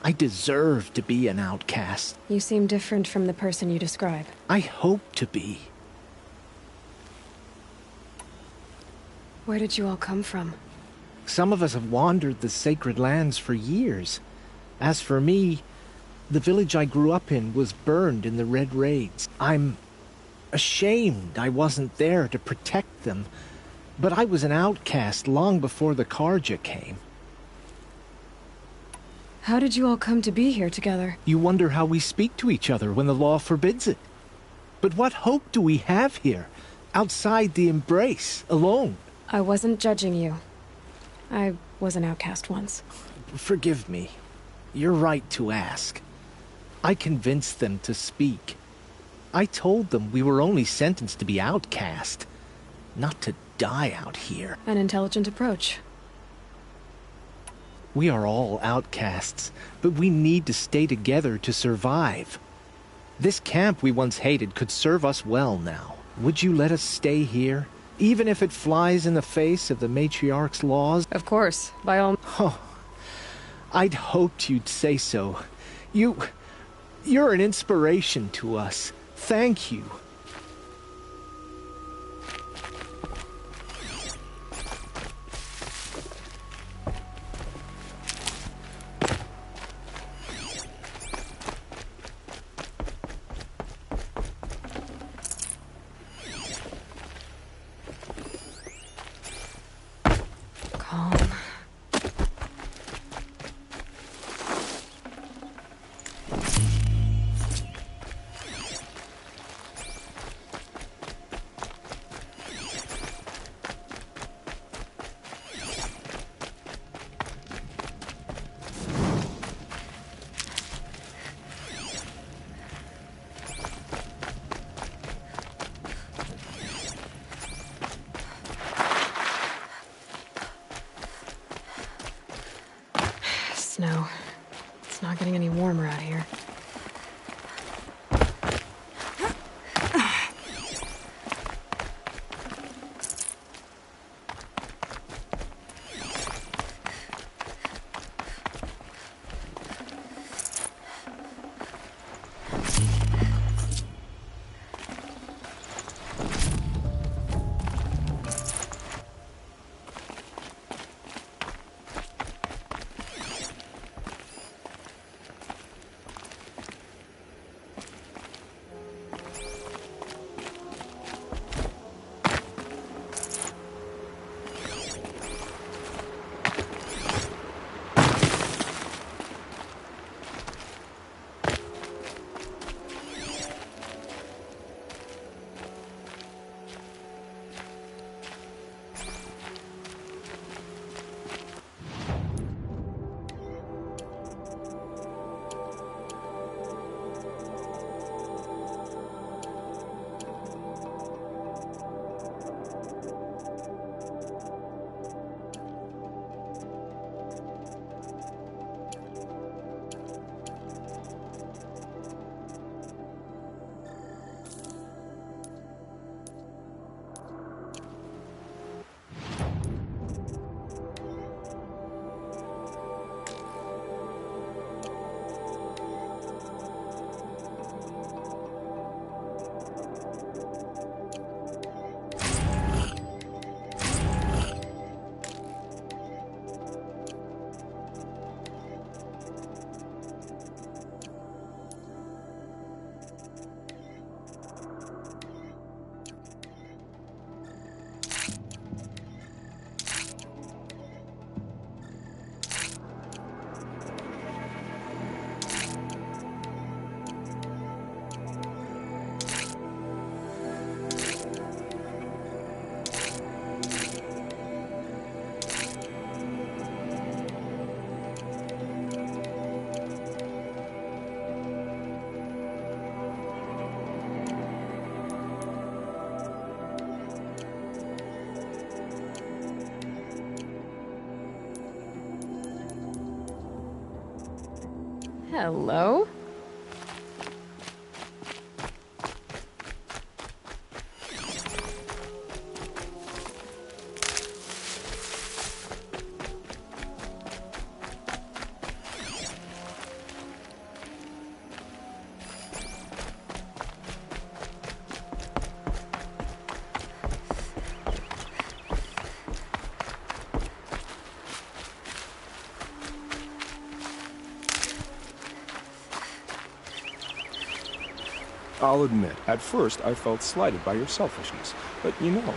I deserved to be an outcast. You seem different from the person you describe. I hope to be. Where did you all come from? Some of us have wandered the sacred lands for years. As for me, the village I grew up in was burned in the Red Raids. I'm ashamed I wasn't there to protect them, but I was an outcast long before the Carja came. How did you all come to be here together? You wonder how we speak to each other when the law forbids it. But what hope do we have here, outside the embrace, alone? I wasn't judging you. I was an outcast once. Forgive me. You're right to ask. I convinced them to speak. I told them we were only sentenced to be outcast, not to die out here. An intelligent approach. We are all outcasts, but we need to stay together to survive. This camp we once hated could serve us well now. Would you let us stay here? Even if it flies in the face of the Matriarch's laws? Of course, by all... Oh, I'd hoped you'd say so. You're an inspiration to us. Thank you. Snow. It's not getting any warmer out here. Hello? I'll admit, at first I felt slighted by your selfishness, but you know,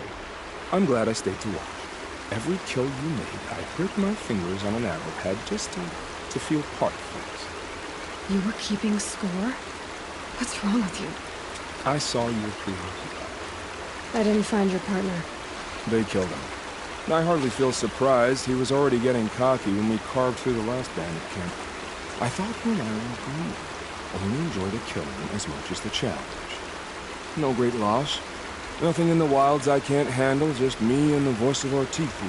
I'm glad I stayed to watch. Every kill you made, I pricked my fingers on an arrowhead just to feel part of things. You were keeping score? What's wrong with you? I saw your preoccupied. I didn't find your partner. They killed him. And I hardly feel surprised. He was already getting cocky when we carved through the last bandit camp. I thought you and I were agreed. Only enjoy the killing as much as the challenge. No great loss. Nothing in the wilds I can't handle, just me and the voice of our teeth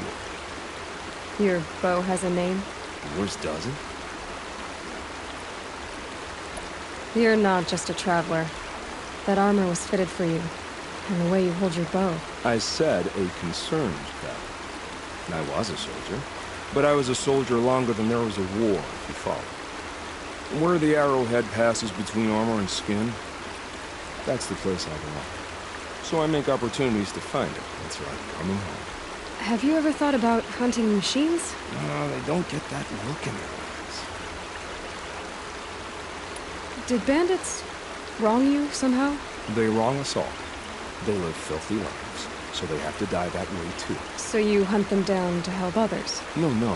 here. Your bow has a name? Yours doesn't? You're not just a traveler. That armor was fitted for you. And the way you hold your bow. I said a concerned traveler. And I was a soldier. But I was a soldier longer than there was a war, if you follow. Where the arrowhead passes between armor and skin, that's the place I belong. So I make opportunities to find it. That's like coming home. Have you ever thought about hunting machines? No, they don't get that look in their eyes. Did bandits wrong you somehow? They wrong us all. They live filthy lives, so they have to die that way too. So you hunt them down to help others? No.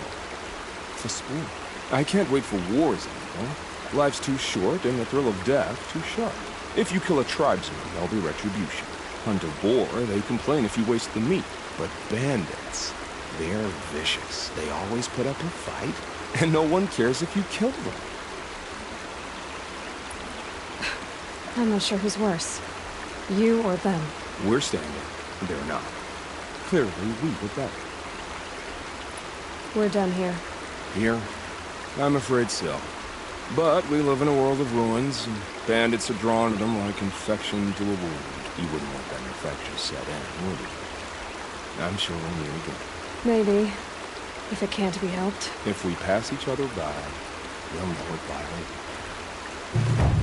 For sport. I can't wait for wars anymore. Life's too short, and the thrill of death too sharp. If you kill a tribesman, there'll be retribution. Hunt a boar, they complain if you waste the meat. But bandits, they're vicious. They always put up a fight, and no one cares if you kill them. I'm not sure who's worse. You or them. We're standing. They're not. Clearly, we were better. We're done here. Here? I'm afraid so. But we live in a world of ruins, and bandits are drawn to them like infection to a wound. You wouldn't want that infection set in, would you? I'm sure we'll meet again. Maybe. If it can't be helped. If we pass each other by, we'll know it by later.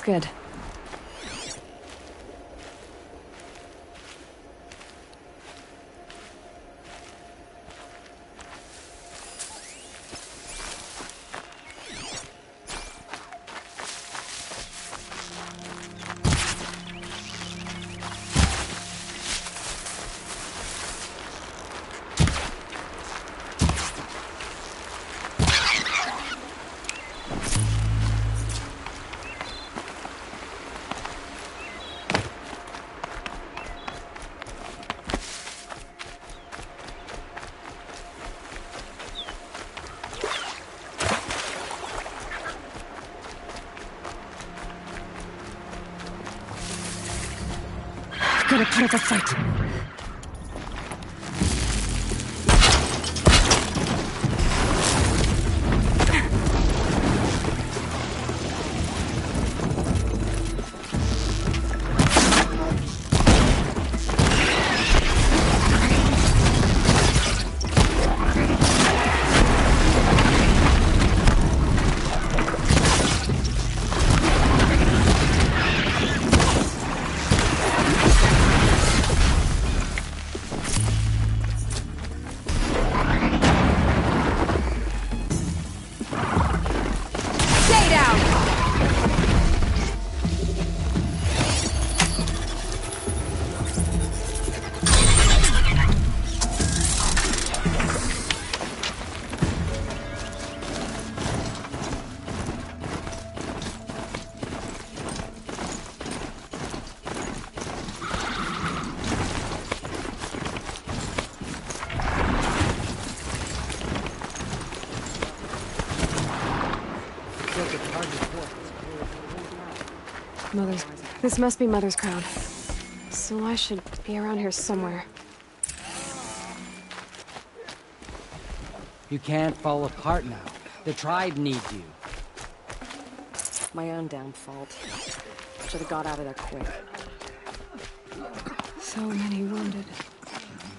good. Gotta put up a fight. Mother's... This must be Mother's crowd. So I should be around here somewhere. You can't fall apart now. The tribe needs you. My own damn fault. Should have got out of there quick. So many wounded.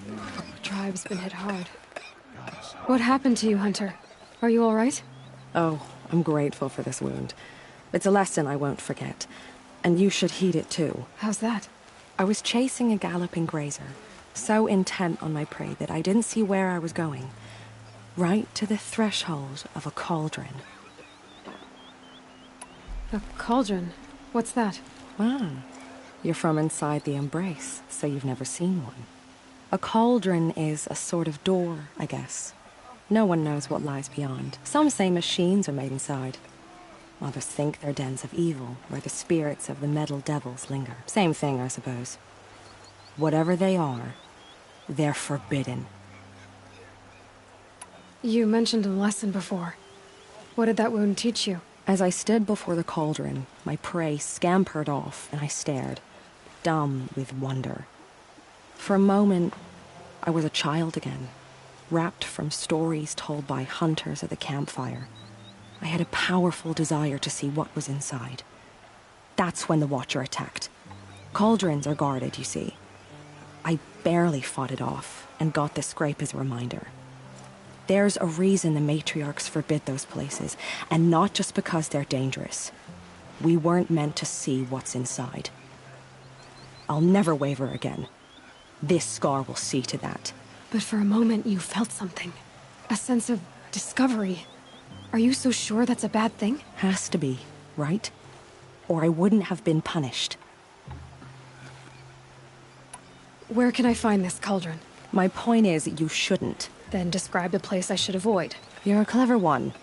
The tribe's been hit hard. What happened to you, Hunter? Are you all right? Oh, I'm grateful for this wound. It's a lesson I won't forget. And you should heed it too. How's that? I was chasing a galloping grazer, so intent on my prey that I didn't see where I was going. Right to the threshold of a cauldron. A cauldron? What's that? Ah, you're from inside the Embrace, so you've never seen one. A cauldron is a sort of door, I guess. No one knows what lies beyond. Some say machines are made inside. Others think they're dens of evil, where the spirits of the metal devils linger. Same thing, I suppose. Whatever they are, they're forbidden. You mentioned a lesson before. What did that wound teach you? As I stood before the cauldron, my prey scampered off, and I stared, dumb with wonder. For a moment, I was a child again, wrapped from stories told by hunters at the campfire. I had a powerful desire to see what was inside. That's when the Watcher attacked. Cauldrons are guarded, you see. I barely fought it off, and got this scrape as a reminder. There's a reason the matriarchs forbid those places, and not just because they're dangerous. We weren't meant to see what's inside. I'll never waver again. This scar will see to that. But for a moment you felt something. A sense of discovery. Are you so sure that's a bad thing? Has to be, right? Or I wouldn't have been punished. Where can I find this cauldron? My point is, you shouldn't. Then describe the place I should avoid. You're a clever one.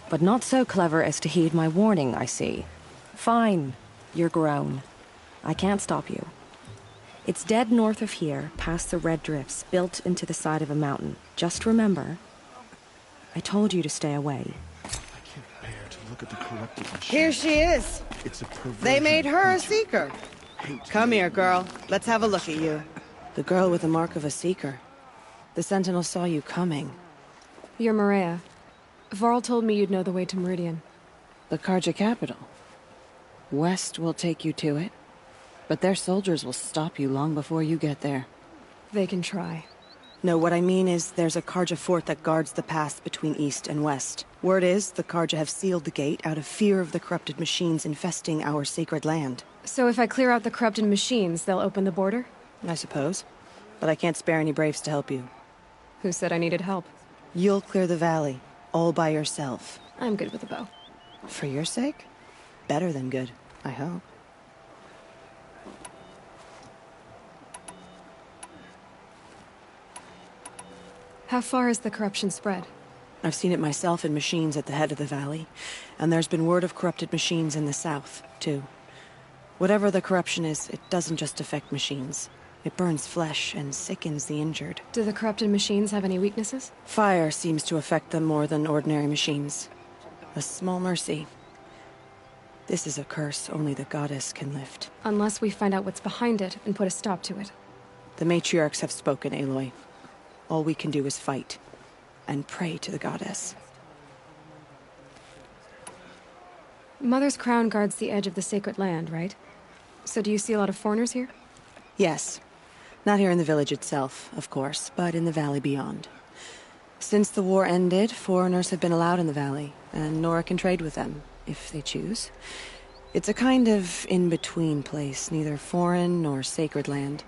But not so clever as to heed my warning, I see. Fine. You're grown. I can't stop you. It's dead north of here, past the red drifts, built into the side of a mountain. Just remember, I told you to stay away. Look at the corrupted machine. Here she is. It's a perversion. They made her a Seeker. Come here, girl. Let's have a look at you. The girl with the mark of a Seeker. The Sentinel saw you coming. You're Maria. Varl told me you'd know the way to Meridian. The Carja capital. West will take you to it, but their soldiers will stop you long before you get there. They can try. No, what I mean is there's a Karja fort that guards the pass between east and west. Word is, the Karja have sealed the gate out of fear of the corrupted machines infesting our sacred land. So if I clear out the corrupted machines, they'll open the border? I suppose. But I can't spare any braves to help you. Who said I needed help? You'll clear the valley, all by yourself. I'm good with a bow. For your sake? Better than good, I hope. How far has the corruption spread? I've seen it myself in machines at the head of the valley, and there's been word of corrupted machines in the south, too. Whatever the corruption is, it doesn't just affect machines. It burns flesh and sickens the injured. Do the corrupted machines have any weaknesses? Fire seems to affect them more than ordinary machines. A small mercy. This is a curse only the goddess can lift. Unless we find out what's behind it and put a stop to it. The matriarchs have spoken, Aloy. All we can do is fight. And pray to the goddess. Mother's crown guards the edge of the sacred land, right? So do you see a lot of foreigners here? Yes. Not here in the village itself, of course, but in the valley beyond. Since the war ended, foreigners have been allowed in the valley, and Nora can trade with them, if they choose. It's a kind of in-between place, neither foreign nor sacred land.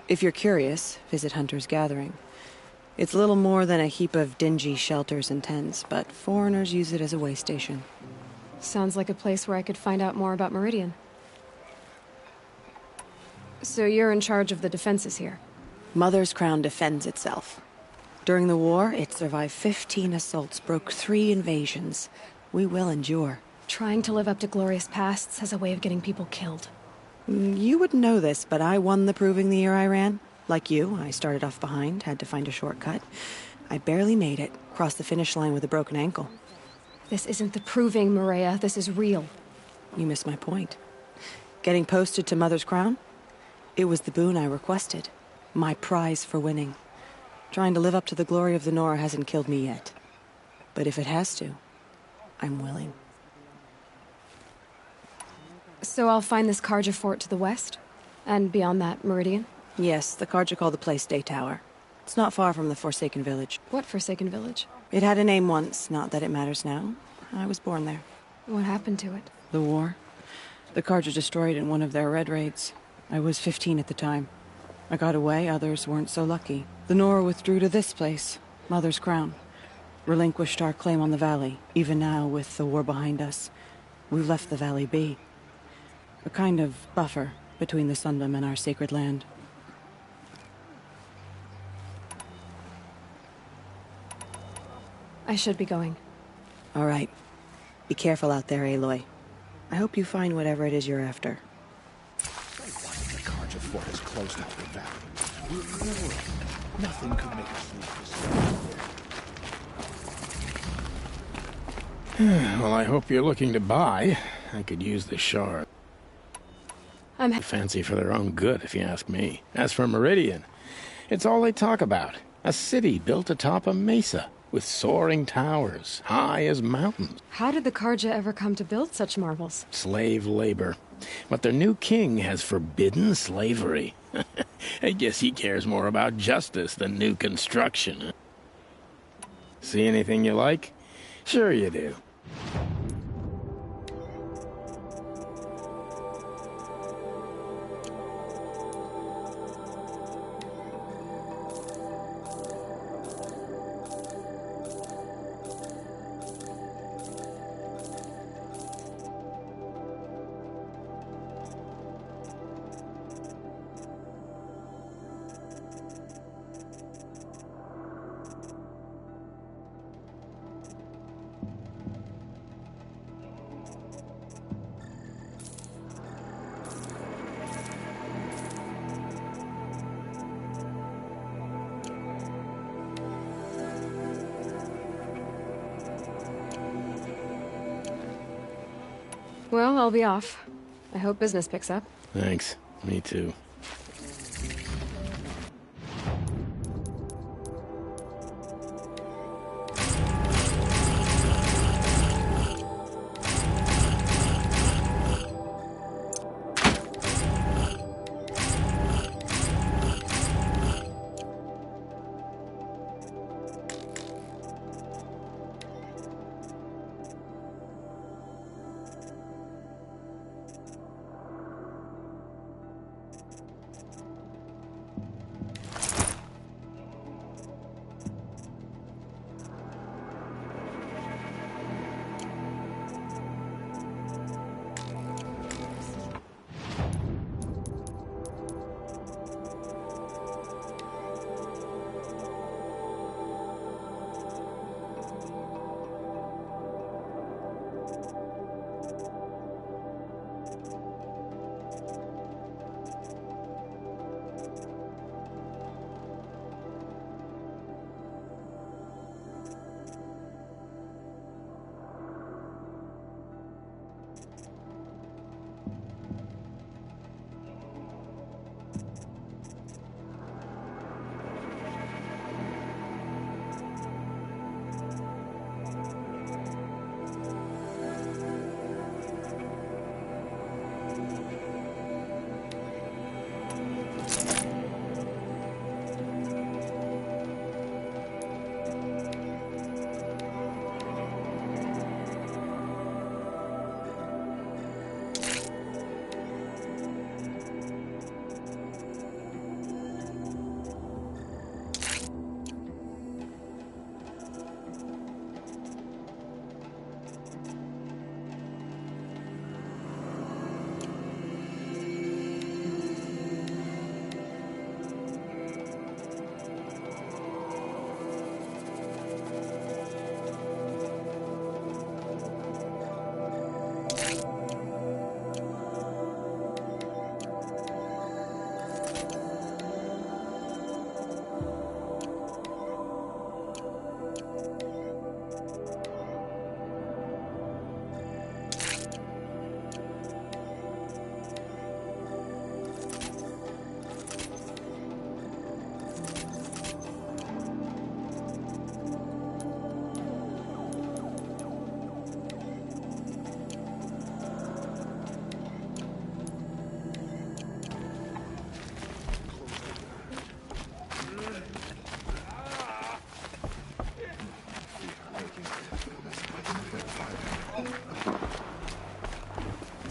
If you're curious, visit Hunter's Gathering. It's little more than a heap of dingy shelters and tents, but foreigners use it as a way station. Sounds like a place where I could find out more about Meridian. So you're in charge of the defenses here? Mother's Crown defends itself. During the war, it survived 15 assaults, broke 3 invasions. We will endure. Trying to live up to glorious pasts has a way of getting people killed. You wouldn't know this, but I won the proving the year I ran. Like you, I started off behind, had to find a shortcut. I barely made it, crossed the finish line with a broken ankle. This isn't the proving, Maria. This is real. You missed my point. Getting posted to Mother's Crown? It was the boon I requested. My prize for winning. Trying to live up to the glory of the Nora hasn't killed me yet. But if it has to, I'm willing. So I'll find this Karja fort to the west? And beyond that, Meridian? Yes, the Karja call the place Day Tower. It's not far from the Forsaken Village. What Forsaken Village? It had a name once, not that it matters now. I was born there. What happened to it? The war. The Karja destroyed in one of their red raids. I was 15 at the time. I got away, others weren't so lucky. The Nora withdrew to this place, Mother's Crown. Relinquished our claim on the valley. Even now, with the war behind us, we've left the valley be. A kind of buffer between the Sundom and our sacred land. I should be going. All right. Be careful out there, Aloy. I hope you find whatever it is you're after. The Karja fort is closed off the valley. We're never. Nothing could make us leave this. Well, I hope you're looking to buy. I could use the shard. I'm fancy for their own good, if you ask me. As for Meridian, it's all they talk about. A city built atop a mesa, with soaring towers, high as mountains. How did the Karja ever come to build such marvels? Slave labor. But their new king has forbidden slavery. I guess he cares more about justice than new construction. See anything you like? Sure you do. Well, I'll be off. I hope business picks up. Thanks. Me too.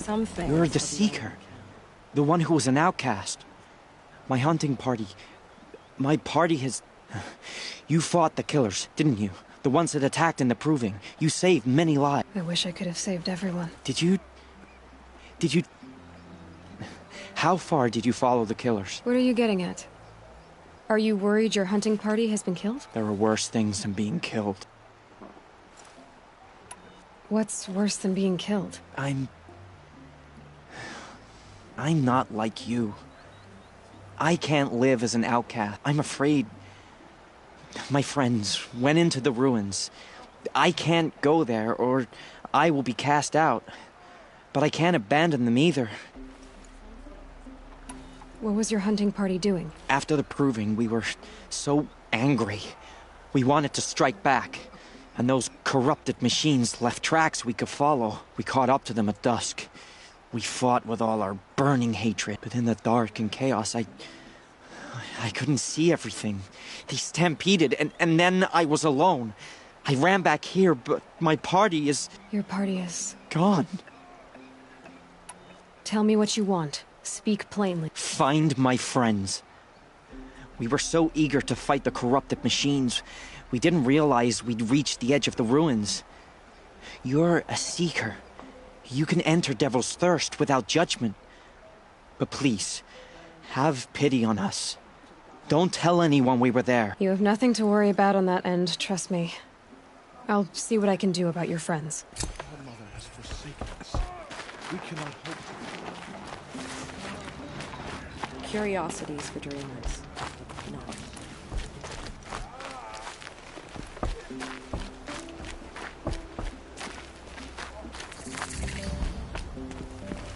Some things. You're the Seeker. The one who was an outcast. My hunting party. My party has... You fought the killers, didn't you? The ones that attacked in the Proving. You saved many lives. I wish I could have saved everyone. Did you... How far did you follow the killers? What are you getting at? Are you worried your hunting party has been killed? There are worse things than being killed. What's worse than being killed? I'm not like you. I can't live as an outcast. I'm afraid. My friends went into the ruins. I can't go there, or I will be cast out. But I can't abandon them either. What was your hunting party doing? After the Proving, we were so angry. We wanted to strike back. And those corrupted machines left tracks we could follow. We caught up to them at dusk. We fought with all our burning hatred. But in the dark and chaos, I couldn't see everything. They stampeded, and then I was alone. I ran back here, but my party is... Your party is... gone. Tell me what you want. Speak plainly. Find my friends. We were so eager to fight the corrupted machines, we didn't realize we'd reached the edge of the ruins. You're a Seeker. You can enter Devil's Thirst without judgment. But please, have pity on us. Don't tell anyone we were there. You have nothing to worry about on that end, trust me. I'll see what I can do about your friends. Our mother has forsaken us. We cannot hope to... Curiosities for dreamers. No.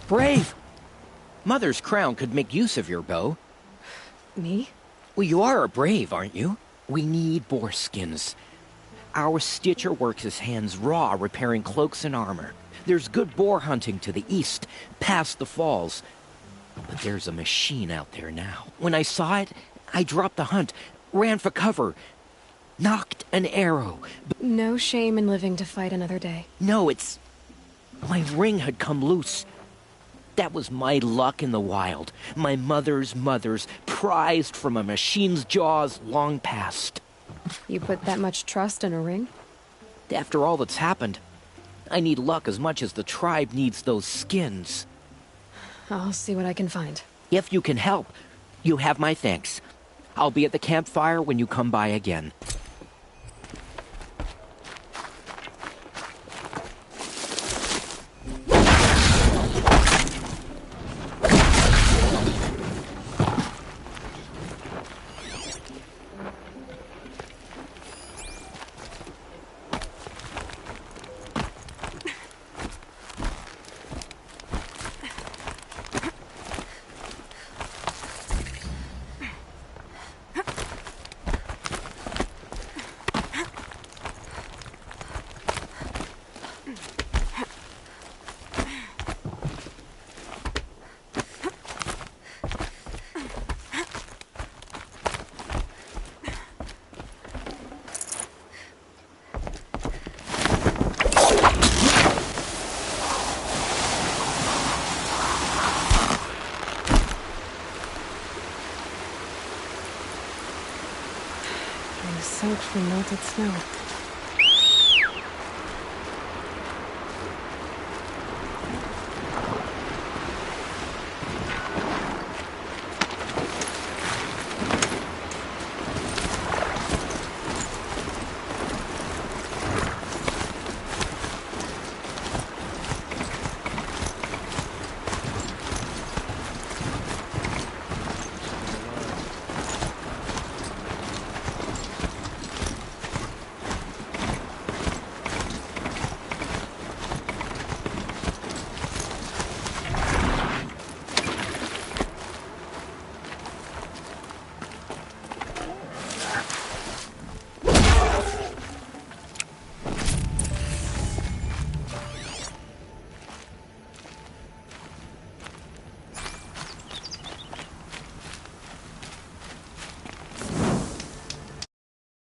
Brave! Mother's crown could make use of your bow. Me? Well, you are a brave, aren't you? We need boar skins. Our Stitcher works his hands raw repairing cloaks and armor. There's good boar hunting to the east, past the falls. But there's a machine out there now. When I saw it, I dropped the hunt, ran for cover, knocked an arrow. No shame in living to fight another day. No, it's... My ring had come loose. That was my luck in the wild. My mother's prized from a machine's jaws long past. You put that much trust in a ring? After all that's happened, I need luck as much as the tribe needs those skins. I'll see what I can find. If you can help, you have my thanks. I'll be at the campfire when you come by again. I'm soaked from melted snow.